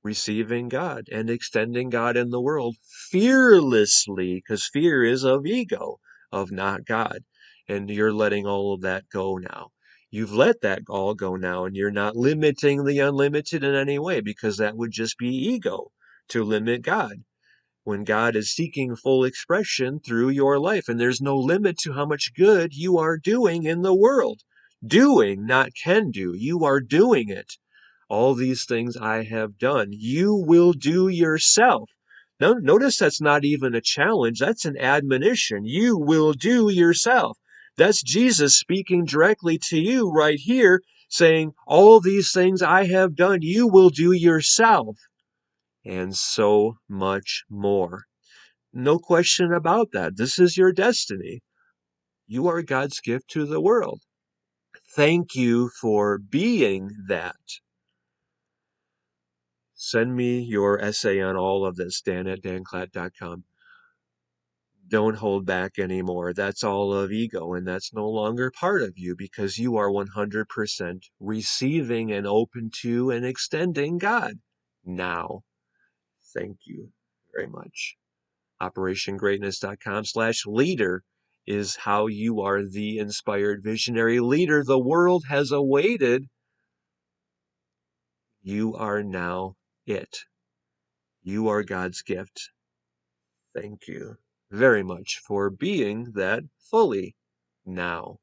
receiving God and extending God in the world fearlessly, because fear is of ego, of not God. And you're letting all of that go now. You've let that all go now, and you're not limiting the unlimited in any way, because that would just be ego to limit God when God is seeking full expression through your life. And there's no limit to how much good you are doing in the world. Doing, not can do. You are doing it. All these things I have done, you will do yourself. Now, notice that's not even a challenge. That's an admonition. You will do yourself. That's Jesus speaking directly to you right here, saying, all these things I have done, you will do yourself. And so much more. No question about that. This is your destiny. You are God's gift to the world. Thank you for being that. Send me your essay on all of this, dan@danclatt.com. Don't hold back anymore. That's all of ego, and that's no longer part of you because you are 100% receiving and open to and extending God now. Thank you very much. OperationGreatness.com/leader is how you are the inspired visionary leader the world has awaited. You are now it. You are God's gift. Thank you very much for being that fully now.